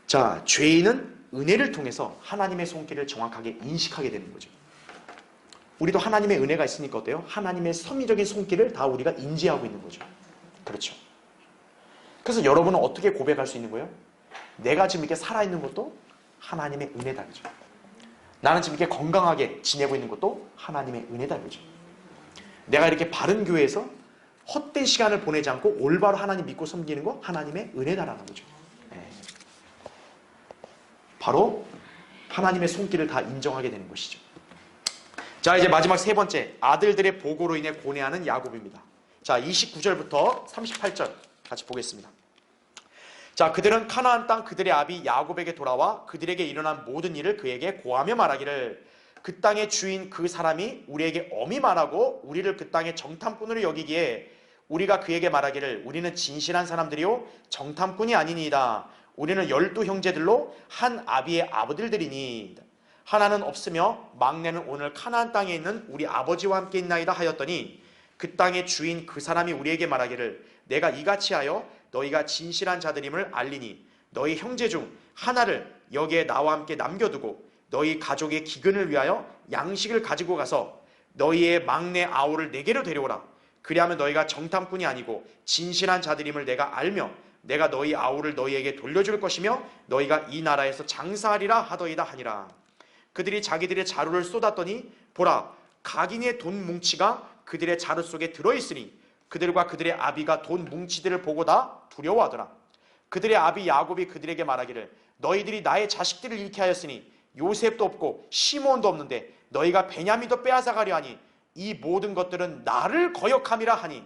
자, 죄인은 은혜를 통해서 하나님의 손길을 정확하게 인식하게 되는 거죠. 우리도 하나님의 은혜가 있으니까 어때요? 하나님의 섭리적인 손길을 다 우리가 인지하고 있는 거죠. 그렇죠. 그래서 여러분은 어떻게 고백할 수 있는 거예요? 내가 지금 이렇게 살아있는 것도 하나님의 은혜다, 그죠? 나는 지금 이렇게 건강하게 지내고 있는 것도 하나님의 은혜다, 그죠? 내가 이렇게 바른 교회에서 헛된 시간을 보내지 않고 올바로 하나님 믿고 섬기는 거 하나님의 은혜다라는 거죠. 네. 바로 하나님의 손길을 다 인정하게 되는 것이죠. 자, 이제 마지막 세 번째, 아들들의 보고로 인해 고뇌하는 야곱입니다. 자, 29절부터 38절 같이 보겠습니다. 자, 그들은 가나안 땅 그들의 아비 야곱에게 돌아와 그들에게 일어난 모든 일을 그에게 고하며 말하기를 그 땅의 주인 그 사람이 우리에게 엄히 말하고 우리를 그 땅의 정탐꾼으로 여기기에 우리가 그에게 말하기를 우리는 진실한 사람들이요 정탐꾼이 아니니이다. 우리는 12 형제들로 한 아비의 아버들이니 하나는 없으며 막내는 오늘 가나안 땅에 있는 우리 아버지와 함께 있나이다 하였더니 그 땅의 주인 그 사람이 우리에게 말하기를 내가 이같이 하여 너희가 진실한 자들임을 알리니 너희 형제 중 하나를 여기에 나와 함께 남겨두고 너희 가족의 기근을 위하여 양식을 가지고 가서 너희의 막내 아우를 내게로 데려오라. 그리하면 너희가 정탐꾼이 아니고 진실한 자들임을 내가 알며 내가 너희 아우를 너희에게 돌려줄 것이며 너희가 이 나라에서 장사하리라 하더이다 하니라. 그들이 자기들의 자루를 쏟았더니 보라, 각인의 돈 뭉치가 그들의 자루 속에 들어있으니 그들과 그들의 아비가 돈 뭉치들을 보고 다 두려워하더라. 그들의 아비 야곱이 그들에게 말하기를 너희들이 나의 자식들을 잃게 하였으니 요셉도 없고 시몬도 없는데 너희가 베냐민도 빼앗아가려 하니 이 모든 것들은 나를 거역함이라 하니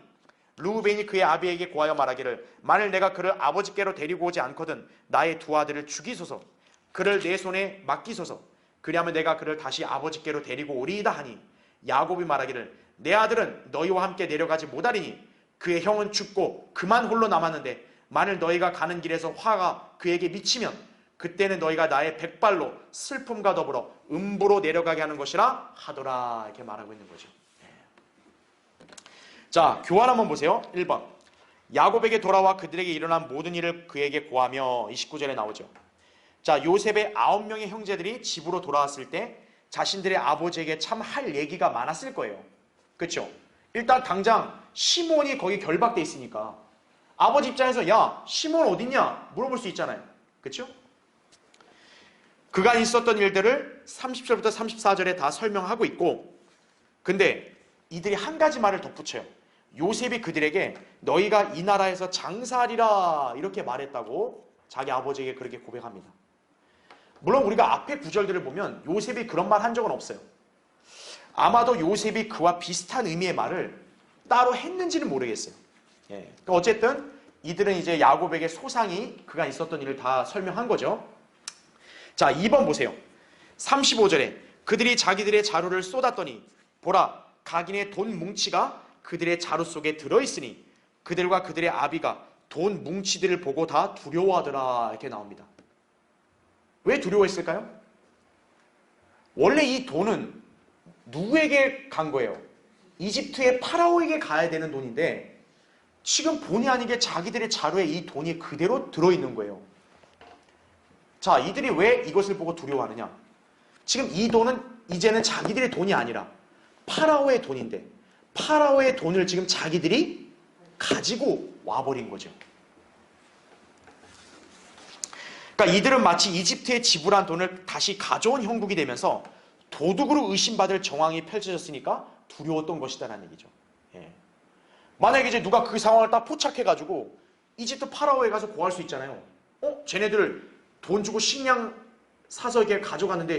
르우벤이 그의 아비에게 고하여 말하기를 만일 내가 그를 아버지께로 데리고 오지 않거든 나의 두 아들을 죽이소서 그를 내 손에 맡기소서 그리하면 내가 그를 다시 아버지께로 데리고 오리이다 하니 야곱이 말하기를 내 아들은 너희와 함께 내려가지 못하리니 그의 형은 죽고 그만 홀로 남았는데 만일 너희가 가는 길에서 화가 그에게 미치면 그때는 너희가 나의 백발로 슬픔과 더불어 음부로 내려가게 하는 것이라 하더라. 이렇게 말하고 있는 거죠. 자, 교환 한번 보세요. 1번 야곱에게 돌아와 그들에게 일어난 모든 일을 그에게 고하며 29절에 나오죠. 자, 요셉의 9명의 형제들이 집으로 돌아왔을 때 자신들의 아버지에게 참 할 얘기가 많았을 거예요. 그렇죠? 일단 당장 시몬이 거기 결박돼 있으니까 아버지 입장에서 야, 시몬 어딨냐 물어볼 수 있잖아요. 그렇죠? 그간 있었던 일들을 30절부터 34절에 다 설명하고 있고, 근데 이들이 한 가지 말을 덧붙여요. 요셉이 그들에게 너희가 이 나라에서 장사하리라 이렇게 말했다고 자기 아버지에게 그렇게 고백합니다. 물론 우리가 앞에 구절들을 보면 요셉이 그런 말 한 적은 없어요. 아마도 요셉이 그와 비슷한 의미의 말을 따로 했는지는 모르겠어요. 그러니까 어쨌든 이들은 이제 야곱에게 소상히 그간 있었던 일을 다 설명한 거죠. 자, 2번 보세요. 35절에 그들이 자기들의 자루를 쏟았더니 보라, 각인의 돈 뭉치가 그들의 자루 속에 들어있으니 그들과 그들의 아비가 돈 뭉치들을 보고 다 두려워하더라 이렇게 나옵니다. 왜 두려워했을까요? 원래 이 돈은 누구에게 간 거예요? 이집트의 파라오에게 가야 되는 돈인데 지금 본의 아니게 자기들의 자루에 이 돈이 그대로 들어있는 거예요. 자, 이들이 왜 이것을 보고 두려워하느냐? 지금 이 돈은 이제는 자기들의 돈이 아니라 파라오의 돈인데 파라오의 돈을 지금 자기들이 가지고 와버린 거죠. 그러니까 이들은 마치 이집트에 지불한 돈을 다시 가져온 형국이 되면서 도둑으로 의심받을 정황이 펼쳐졌으니까 두려웠던 것이다라는 얘기죠. 만약에 이제 누가 그 상황을 딱 포착해가지고 이집트 파라오에 가서 고할 수 있잖아요. 쟤네들 돈 주고 식량 사서 이렇게 가져갔는데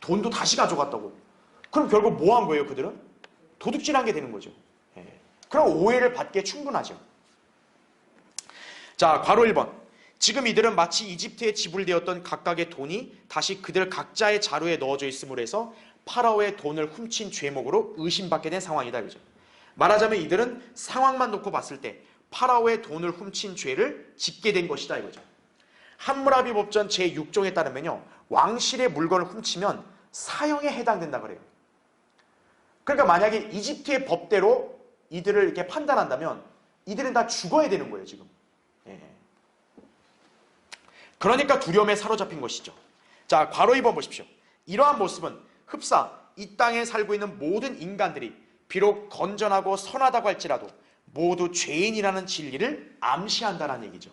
돈도 다시 가져갔다고. 그럼 결국 뭐 한 거예요, 그들은? 도둑질한 게 되는 거죠. 그럼 오해를 받기에 충분하죠. 자, 괄호 1번. 지금 이들은 마치 이집트에 지불되었던 각각의 돈이 다시 그들 각자의 자루에 넣어져 있음으로 해서 파라오의 돈을 훔친 죄목으로 의심받게 된 상황이다. 그죠? 말하자면 이들은 상황만 놓고 봤을 때 파라오의 돈을 훔친 죄를 짓게 된 것이다 이거죠. 함무라비 법전 제6종에 따르면요, 왕실의 물건을 훔치면 사형에 해당된다 그래요. 그러니까 만약에 이집트의 법대로 이들을 이렇게 판단한다면 이들은 다 죽어야 되는 거예요 지금. 그러니까 두려움에 사로잡힌 것이죠. 자, 괄호 2번 보십시오. 이러한 모습은 흡사 이 땅에 살고 있는 모든 인간들이 비록 건전하고 선하다고 할지라도 모두 죄인이라는 진리를 암시한다는 얘기죠.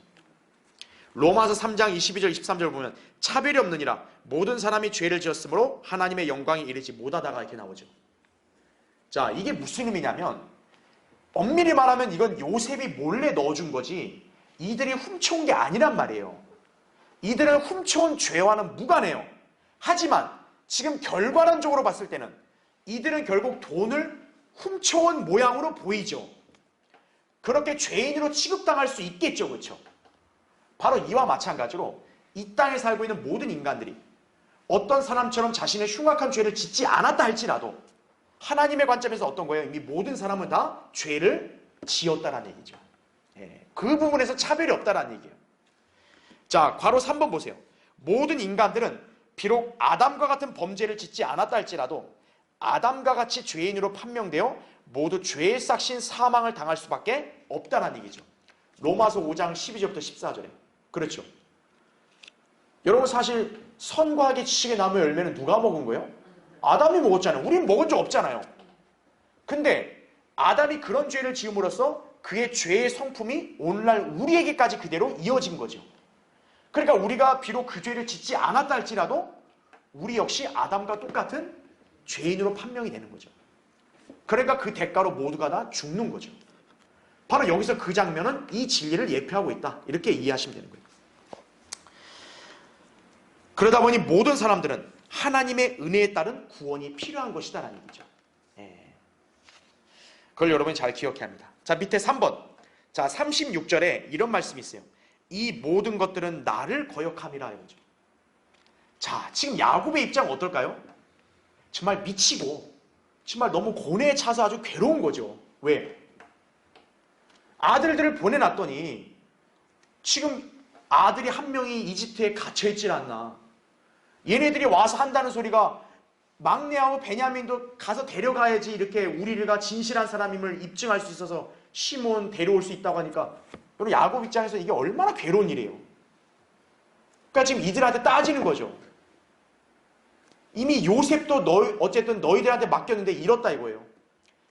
로마서 3장 22절 23절 보면 차별이 없느니라 모든 사람이 죄를 지었으므로 하나님의 영광에 이르지 못하다가 이렇게 나오죠. 자, 이게 무슨 의미냐면 엄밀히 말하면 이건 요셉이 몰래 넣어준 거지 이들이 훔쳐온 게 아니란 말이에요. 이들은 훔쳐온 죄와는 무관해요. 하지만 지금 결과론적으로 봤을 때는 이들은 결국 돈을 훔쳐온 모양으로 보이죠. 그렇게 죄인으로 취급당할 수 있겠죠. 그렇죠? 바로 이와 마찬가지로 이 땅에 살고 있는 모든 인간들이 어떤 사람처럼 자신의 흉악한 죄를 짓지 않았다 할지라도 하나님의 관점에서 어떤 거예요? 이미 모든 사람은 다 죄를 지었다는 얘기죠. 그 부분에서 차별이 없다는 얘기예요. 자, 괄호 3번 보세요. 모든 인간들은 비록 아담과 같은 범죄를 짓지 않았다 할지라도 아담과 같이 죄인으로 판명되어 모두 죄의 싹신 사망을 당할 수밖에 없다는 얘기죠. 로마서 5장 12절부터 14절에. 그렇죠. 여러분 사실 선과 악의 지식의 나무 열매는 누가 먹은 거예요? 아담이 먹었잖아요. 우린 먹은 적 없잖아요. 근데 아담이 그런 죄를 지음으로써 그의 죄의 성품이 오늘날 우리에게까지 그대로 이어진 거죠. 그러니까 우리가 비록 그 죄를 짓지 않았다 할지라도 우리 역시 아담과 똑같은 죄인으로 판명이 되는 거죠. 그러니까 그 대가로 모두가 다 죽는 거죠. 바로 여기서 그 장면은 이 진리를 예표하고 있다. 이렇게 이해하시면 되는 거예요. 그러다 보니 모든 사람들은 하나님의 은혜에 따른 구원이 필요한 것이다라는 얘기죠. 그걸 여러분이 잘 기억해야 합니다. 자, 밑에 3번. 자, 36절에 이런 말씀이 있어요. 이 모든 것들은 나를 거역함이라 이거죠. 자, 지금 야곱의 입장은 어떨까요? 정말 미치고 정말 너무 고뇌에 차서 아주 괴로운 거죠. 왜? 아들들을 보내놨더니 지금 아들이 한 명이 이집트에 갇혀있질 않나. 얘네들이 와서 한다는 소리가 막내하고 베냐민도 가서 데려가야지 이렇게 우리가 진실한 사람임을 입증할 수 있어서 시몬 데려올 수 있다고 하니까 여러분 야곱 입장에서 이게 얼마나 괴로운 일이에요. 그러니까 지금 이들한테 따지는 거죠. 이미 요셉도 어쨌든 너희들한테 맡겼는데 잃었다 이거예요.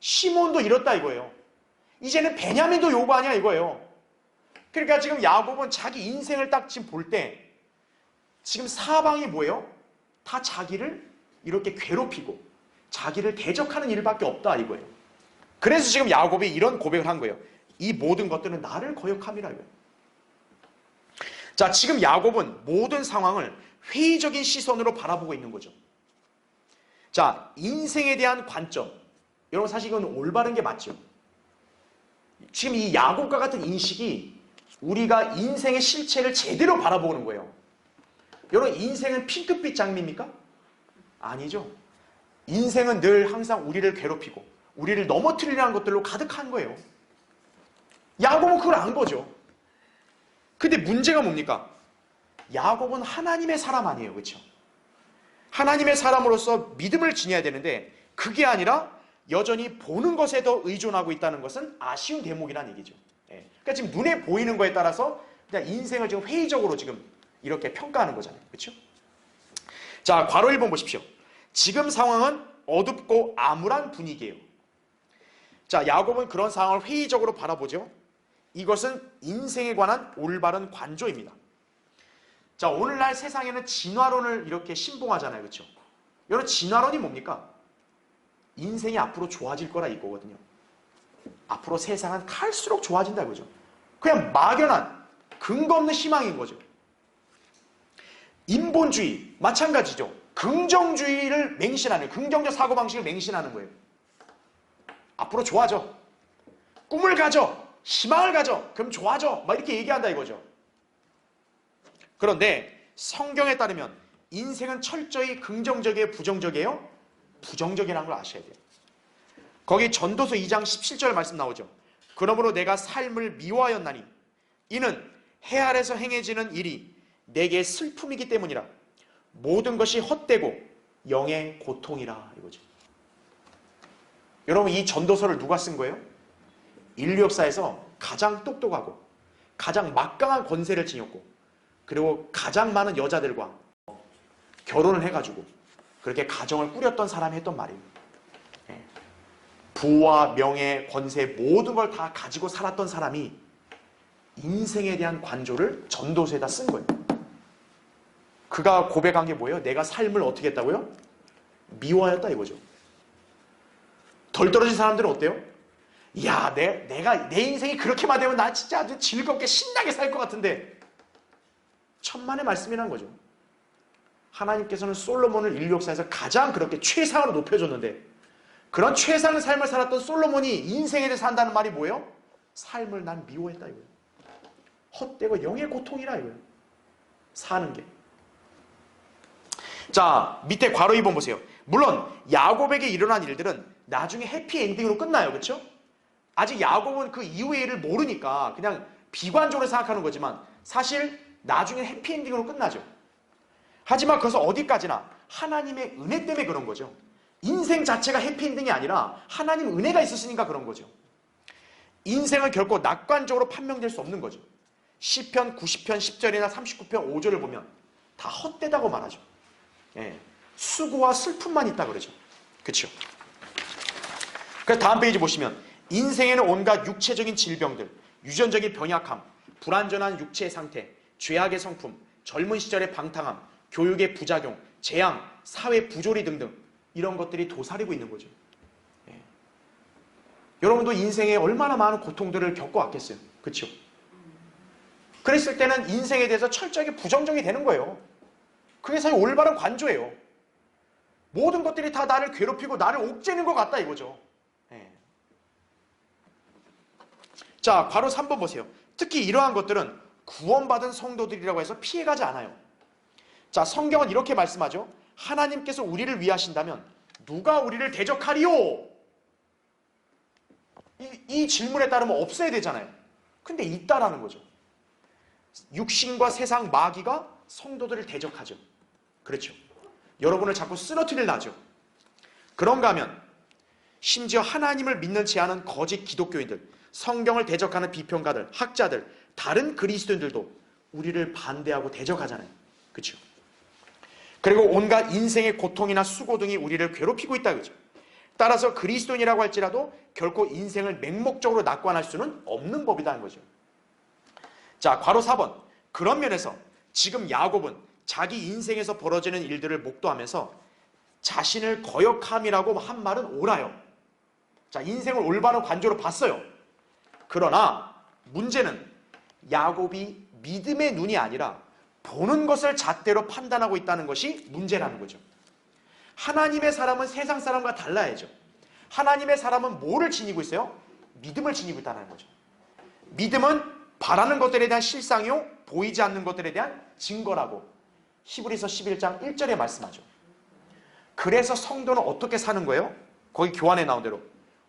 시몬도 잃었다 이거예요. 이제는 베냐민도 요구하냐 이거예요. 그러니까 지금 야곱은 자기 인생을 딱 지금 볼 때 지금 사방이 뭐예요? 다 자기를 이렇게 괴롭히고 자기를 대적하는 일밖에 없다 이거예요. 그래서 지금 야곱이 이런 고백을 한 거예요. 이 모든 것들은 나를 거역함이라 이거예요. 자, 지금 야곱은 모든 상황을 회의적인 시선으로 바라보고 있는 거죠. 자, 인생에 대한 관점. 여러분 사실 이건 올바른 게 맞죠. 지금 이 야곱과 같은 인식이 우리가 인생의 실체를 제대로 바라보는 거예요. 여러분 인생은 핑크빛 장미입니까? 아니죠. 인생은 늘 항상 우리를 괴롭히고 우리를 넘어뜨리려는 것들로 가득한 거예요. 야곱은 그걸 안 거죠. 근데 문제가 뭡니까? 야곱은 하나님의 사람 아니에요. 그렇죠? 하나님의 사람으로서 믿음을 지녀야 되는데 그게 아니라 여전히 보는 것에 더 의존하고 있다는 것은 아쉬운 대목이라는 얘기죠. 그러니까 지금 눈에 보이는 거에 따라서 그냥 인생을 지금 회의적으로 지금 이렇게 평가하는 거잖아요. 그렇죠? 자, 괄호 1번 보십시오. 지금 상황은 어둡고 암울한 분위기예요. 자, 야곱은 그런 상황을 회의적으로 바라보죠. 이것은 인생에 관한 올바른 관조입니다. 자, 오늘날 세상에는 진화론을 이렇게 신봉하잖아요. 그렇죠? 여러분 진화론이 뭡니까? 인생이 앞으로 좋아질 거라 이거거든요. 앞으로 세상은 갈수록 좋아진다 이거죠. 그냥 막연한 근거 없는 희망인 거죠. 인본주의 마찬가지죠. 긍정주의를 맹신하는, 긍정적 사고방식을 맹신하는 거예요. 앞으로 좋아져. 꿈을 가져. 희망을 가져. 그럼 좋아져. 막 이렇게 얘기한다 이거죠. 그런데 성경에 따르면 인생은 철저히 긍정적이에요? 부정적이에요? 부정적이라는 걸 아셔야 돼요. 거기 전도서 2장 17절 말씀 나오죠. 그러므로 내가 삶을 미워하였나니 이는 해 아래서 행해지는 일이 내게 슬픔이기 때문이라. 모든 것이 헛되고 영의 고통이라 이거죠. 여러분 이 전도서를 누가 쓴 거예요? 인류 역사에서 가장 똑똑하고 가장 막강한 권세를 지녔고 그리고 가장 많은 여자들과 결혼을 해가지고 그렇게 가정을 꾸렸던 사람이 했던 말이에요. 부와 명예, 권세 모든 걸 다 가지고 살았던 사람이 인생에 대한 관조를 전도서에다 쓴 거예요. 그가 고백한 게 뭐예요? 내가 삶을 어떻게 했다고요? 미워하였다 이거죠. 덜 떨어진 사람들은 어때요? 야, 내가 내 인생이 그렇게만 되면 나 진짜 아주 즐겁게 신나게 살 것 같은데 천만의 말씀이라는 거죠. 하나님께서는 솔로몬을 인류 역사에서 가장 그렇게 최상으로 높여줬는데 그런 최상의 삶을 살았던 솔로몬이 인생에 대해서 한다는 말이 뭐예요? 삶을 난 미워했다 이거예요. 헛되고 영의 고통이라 이거예요. 사는 게. 자, 밑에 괄호 2번 보세요. 물론 야곱에게 일어난 일들은 나중에 해피엔딩으로 끝나요. 그렇죠? 아직 야곱은 그 이후의 일을 모르니까 그냥 비관적으로 생각하는 거지만 사실 나중에 해피엔딩으로 끝나죠. 하지만 그것은 어디까지나 하나님의 은혜 때문에 그런 거죠. 인생 자체가 해피엔딩이 아니라 하나님 은혜가 있으시니까 그런 거죠. 인생은 결코 낙관적으로 판명될 수 없는 거죠. 시편 90편 10절이나 39편 5절을 보면 다 헛되다고 말하죠. 수고와 슬픔만 있다 그러죠. 그렇죠? 그래서 다음 페이지 보시면 인생에는 온갖 육체적인 질병들, 유전적인 병약함, 불완전한 육체의 상태, 죄악의 성품, 젊은 시절의 방탕함, 교육의 부작용, 재앙, 사회 부조리 등등 이런 것들이 도사리고 있는 거죠. 여러분도 인생에 얼마나 많은 고통들을 겪어왔겠어요. 그렇죠? 그랬을 때는 인생에 대해서 철저하게 부정적이 되는 거예요. 그게 사실 올바른 관조예요. 모든 것들이 다 나를 괴롭히고 나를 옥죄는 것 같다 이거죠. 자, 괄호 3번 보세요. 특히 이러한 것들은 구원받은 성도들이라고 해서 피해가지 않아요. 자, 성경은 이렇게 말씀하죠. 하나님께서 우리를 위하신다면 누가 우리를 대적하리요? 이 질문에 따르면 없어야 되잖아요. 근데 있다라는 거죠. 육신과 세상 마귀가 성도들을 대적하죠. 그렇죠. 여러분을 자꾸 쓰러뜨리려 하죠. 그런가 하면 심지어 하나님을 믿는 채 않은 거짓 기독교인들, 성경을 대적하는 비평가들, 학자들, 다른 그리스도인들도 우리를 반대하고 대적하잖아요. 그렇죠. 그리고 온갖 인생의 고통이나 수고 등이 우리를 괴롭히고 있다 그죠. 따라서 그리스도인이라고 할지라도 결코 인생을 맹목적으로 낙관할 수는 없는 법이라는 거죠. 자, 괄호 4번. 그런 면에서 지금 야곱은 자기 인생에서 벌어지는 일들을 목도하면서 자신을 거역함이라고 한 말은 옳아요. 자, 인생을 올바른 관조로 봤어요. 그러나 문제는 야곱이 믿음의 눈이 아니라 보는 것을 잣대로 판단하고 있다는 것이 문제라는 거죠. 하나님의 사람은 세상 사람과 달라야죠. 하나님의 사람은 뭐를 지니고 있어요? 믿음을 지니고 있다는 거죠. 믿음은 바라는 것들에 대한 실상이요 보이지 않는 것들에 대한 증거라고 히브리서 11장 1절에 말씀하죠. 그래서 성도는 어떻게 사는 거예요? 거기 교환에 나온 대로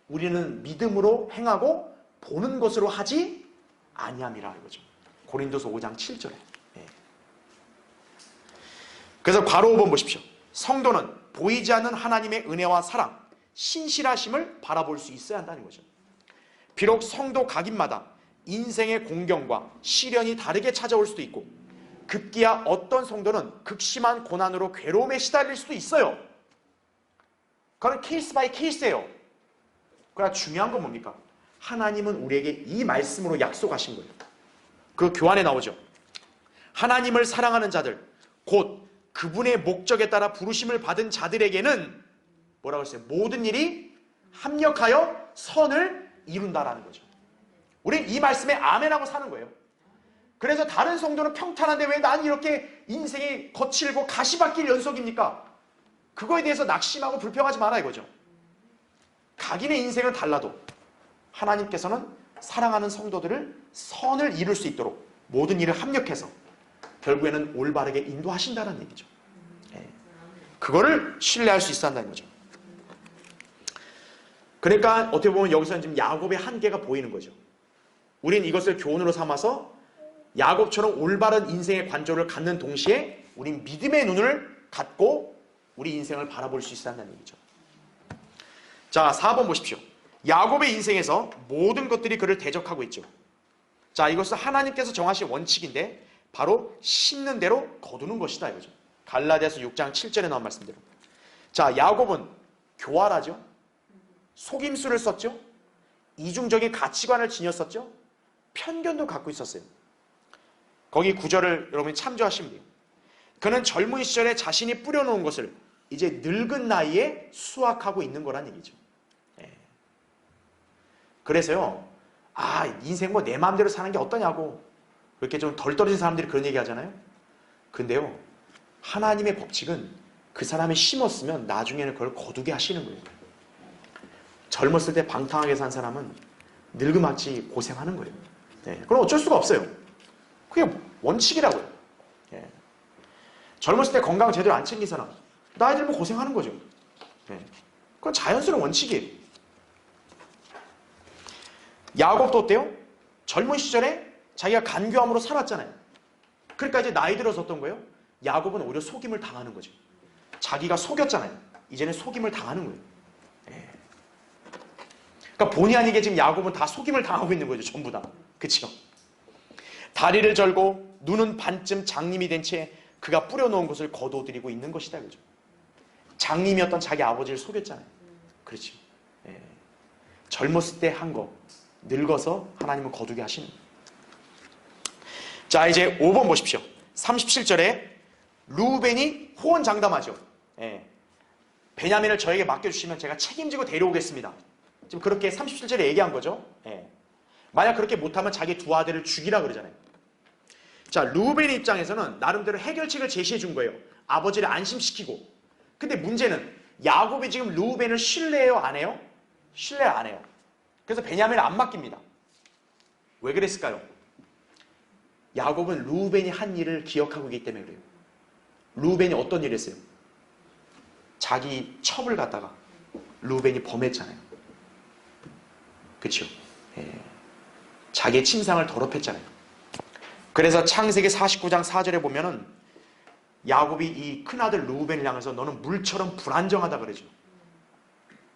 우리는 믿음으로 행하고 보는 것으로 하지 아니함이라 이거죠. 고린도서 5장 7절에. 그래서 괄호 5번 보십시오. 성도는 보이지 않는 하나님의 은혜와 사랑, 신실하심을 바라볼 수 있어야 한다는 거죠. 비록 성도 각인마다 인생의 공경과 시련이 다르게 찾아올 수도 있고 급기야 어떤 성도는 극심한 고난으로 괴로움에 시달릴 수도 있어요. 그건 케이스 바이 케이스예요. 그러나 중요한 건 뭡니까? 하나님은 우리에게 이 말씀으로 약속하신 거예요. 그 교환에 나오죠. 하나님을 사랑하는 자들, 곧 그분의 목적에 따라 부르심을 받은 자들에게는 뭐라고 했어요? 모든 일이 합력하여 선을 이룬다라는 거죠. 우리는 이 말씀에 아멘하고 사는 거예요. 그래서 다른 성도는 평탄한데 왜 난 이렇게 인생이 거칠고 가시밭길 연속입니까? 그거에 대해서 낙심하고 불평하지 마라 이거죠. 각인의 인생은 달라도 하나님께서는 사랑하는 성도들을 선을 이룰 수 있도록 모든 일을 합력해서 결국에는 올바르게 인도하신다는 얘기죠. 그거를 신뢰할 수 있어야 한다는 거죠. 그러니까 어떻게 보면 여기서는 지금 야곱의 한계가 보이는 거죠. 우린 이것을 교훈으로 삼아서 야곱처럼 올바른 인생의 관조를 갖는 동시에 우린 믿음의 눈을 갖고 우리 인생을 바라볼 수 있어야 한다는 얘기죠. 자, 4번 보십시오. 야곱의 인생에서 모든 것들이 그를 대적하고 있죠. 자, 이것은 하나님께서 정하신 원칙인데 바로 심는 대로 거두는 것이다 이거죠. 갈라디아서 6장 7절에 나온 말씀대로. 자, 야곱은 교활하죠. 속임수를 썼죠. 이중적인 가치관을 지녔었죠. 편견도 갖고 있었어요. 거기 9절을 여러분이 참조하시면 돼요. 그는 젊은 시절에 자신이 뿌려놓은 것을 이제 늙은 나이에 수확하고 있는 거란 얘기죠. 그래서요, 인생 뭐 내 마음대로 사는 게 어떠냐고 그렇게 좀 덜 떨어진 사람들이 그런 얘기 하잖아요. 근데요, 하나님의 법칙은 그 사람이 심었으면 나중에는 그걸 거두게 하시는 거예요. 젊었을 때 방탕하게 산 사람은 늙음같이 고생하는 거예요. 그럼 어쩔 수가 없어요. 그게 원칙이라고요. 젊었을 때 건강 제대로 안 챙긴 사람 나이 들면 고생하는 거죠. 그건 자연스러운 원칙이에요. 야곱도 어때요? 젊은 시절에 자기가 간교함으로 살았잖아요. 그러니까 이제 나이 들어서 어떤 거예요? 야곱은 오히려 속임을 당하는 거죠. 자기가 속였잖아요. 이제는 속임을 당하는 거예요. 그러니까 본의 아니게 지금 야곱은 다 속임을 당하고 있는 거죠. 전부 다. 그치요? 다리를 절고 눈은 반쯤 장님이 된 채 그가 뿌려놓은 것을 거둬들이고 있는 것이다. 그죠? 장님이었던 자기 아버지를 속였잖아요. 그렇죠. 젊었을 때 한 거 늙어서 하나님은 거두게 하시는 거예요. 자, 이제 5번 보십시오. 37절에 루벤이 호언장담하죠. 베냐민을 저에게 맡겨주시면 제가 책임지고 데려오겠습니다. 지금 그렇게 37절에 얘기한 거죠. 만약 그렇게 못하면 자기 두 아들을 죽이라 그러잖아요. 자, 루벤의 입장에서는 나름대로 해결책을 제시해 준 거예요. 아버지를 안심시키고. 근데 문제는 야곱이 지금 루벤을 신뢰해요? 안 해요? 신뢰 안 해요. 그래서 베냐민을 안 맡깁니다. 왜 그랬을까요? 야곱은 루벤이 한 일을 기억하고 있기 때문에 그래요. 루벤이 어떤 일을 했어요? 자기 첩을 갖다가 루벤이 범했잖아요. 그렇죠? 자기의 침상을 더럽혔잖아요. 그래서 창세기 49장 4절에 보면은 야곱이 이 큰아들 루벤을 향해서 너는 물처럼 불안정하다 그러죠.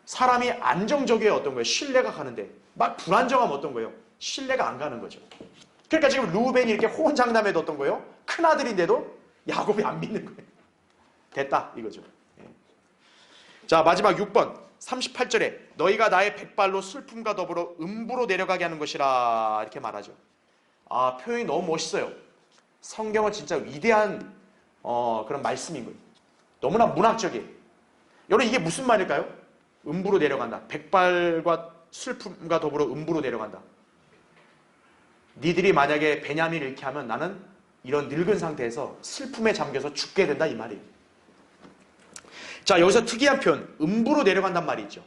사람이 안정적이어야 어떤 거예요? 신뢰가 가는데 막 불안정하면 어떤 거예요? 신뢰가 안 가는 거죠. 그러니까 지금 루벤이 이렇게 호언장담해도 어떤 거예요? 큰아들인데도 야곱이 안 믿는 거예요. 됐다 이거죠. 자, 마지막 6번 38절에 너희가 나의 백발로 슬픔과 더불어 음부로 내려가게 하는 것이라 이렇게 말하죠. 표현이 너무 멋있어요. 성경은 진짜 위대한 그런 말씀인 거예요. 너무나 문학적이에요. 여러분 이게 무슨 말일까요? 음부로 내려간다. 백발과 슬픔과 더불어 음부로 내려간다. 니들이 만약에 베냐민을 잃게 하면 나는 이런 늙은 상태에서 슬픔에 잠겨서 죽게 된다 이 말이에요. 자, 여기서 특이한 표현 음부로 내려간단 말이 있죠.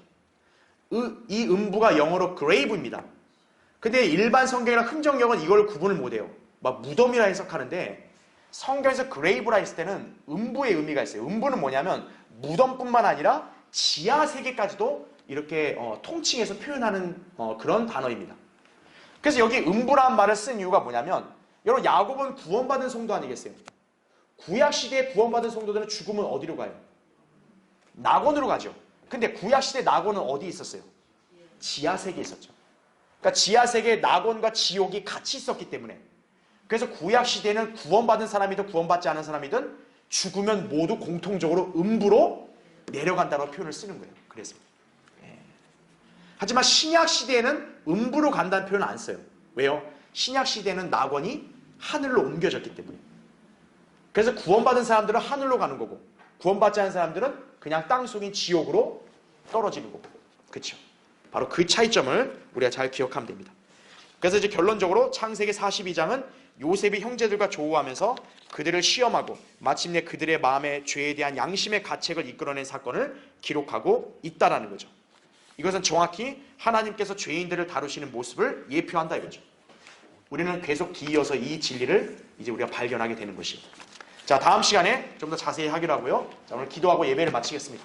이 음부가 영어로 grave입니다. 근데 일반 성경이랑 흥정경은 이걸 구분을 못해요. 막 무덤이라 해석하는데 성경에서 grave라 했을 때는 음부의 의미가 있어요. 음부는 뭐냐면 무덤뿐만 아니라 지하 세계까지도 이렇게 통칭해서 표현하는 그런 단어입니다. 그래서 여기 음부라는 말을 쓴 이유가 뭐냐면 여러분 야곱은 구원받은 성도 아니겠어요? 구약시대에 구원받은 성도들은 죽으면 어디로 가요? 낙원으로 가죠. 근데 구약시대 낙원은 어디 있었어요? 지하세계에 있었죠. 그러니까 지하세계에 낙원과 지옥이 같이 있었기 때문에 그래서 구약시대는 구원받은 사람이든 구원받지 않은 사람이든 죽으면 모두 공통적으로 음부로 내려간다고 표현을 쓰는 거예요. 그래서 하지만 신약시대에는 음부로 간다는 표현을 안 써요. 왜요? 신약시대에는 낙원이 하늘로 옮겨졌기 때문에. 그래서 구원받은 사람들은 하늘로 가는 거고 구원받지 않은 사람들은 그냥 땅속인 지옥으로 떨어지는 거고. 그렇죠? 바로 그 차이점을 우리가 잘 기억하면 됩니다. 그래서 이제 결론적으로 창세기 42장은 요셉이 형제들과 조우하면서 그들을 시험하고 마침내 그들의 마음에 죄에 대한 양심의 가책을 이끌어낸 사건을 기록하고 있다라는 거죠. 이것은 정확히 하나님께서 죄인들을 다루시는 모습을 예표한다 이거죠. 우리는 계속 뒤이어서 이 진리를 이제 우리가 발견하게 되는 것이에요. 자, 다음 시간에 좀 더 자세히 하기로 하고요. 자, 오늘 기도하고 예배를 마치겠습니다.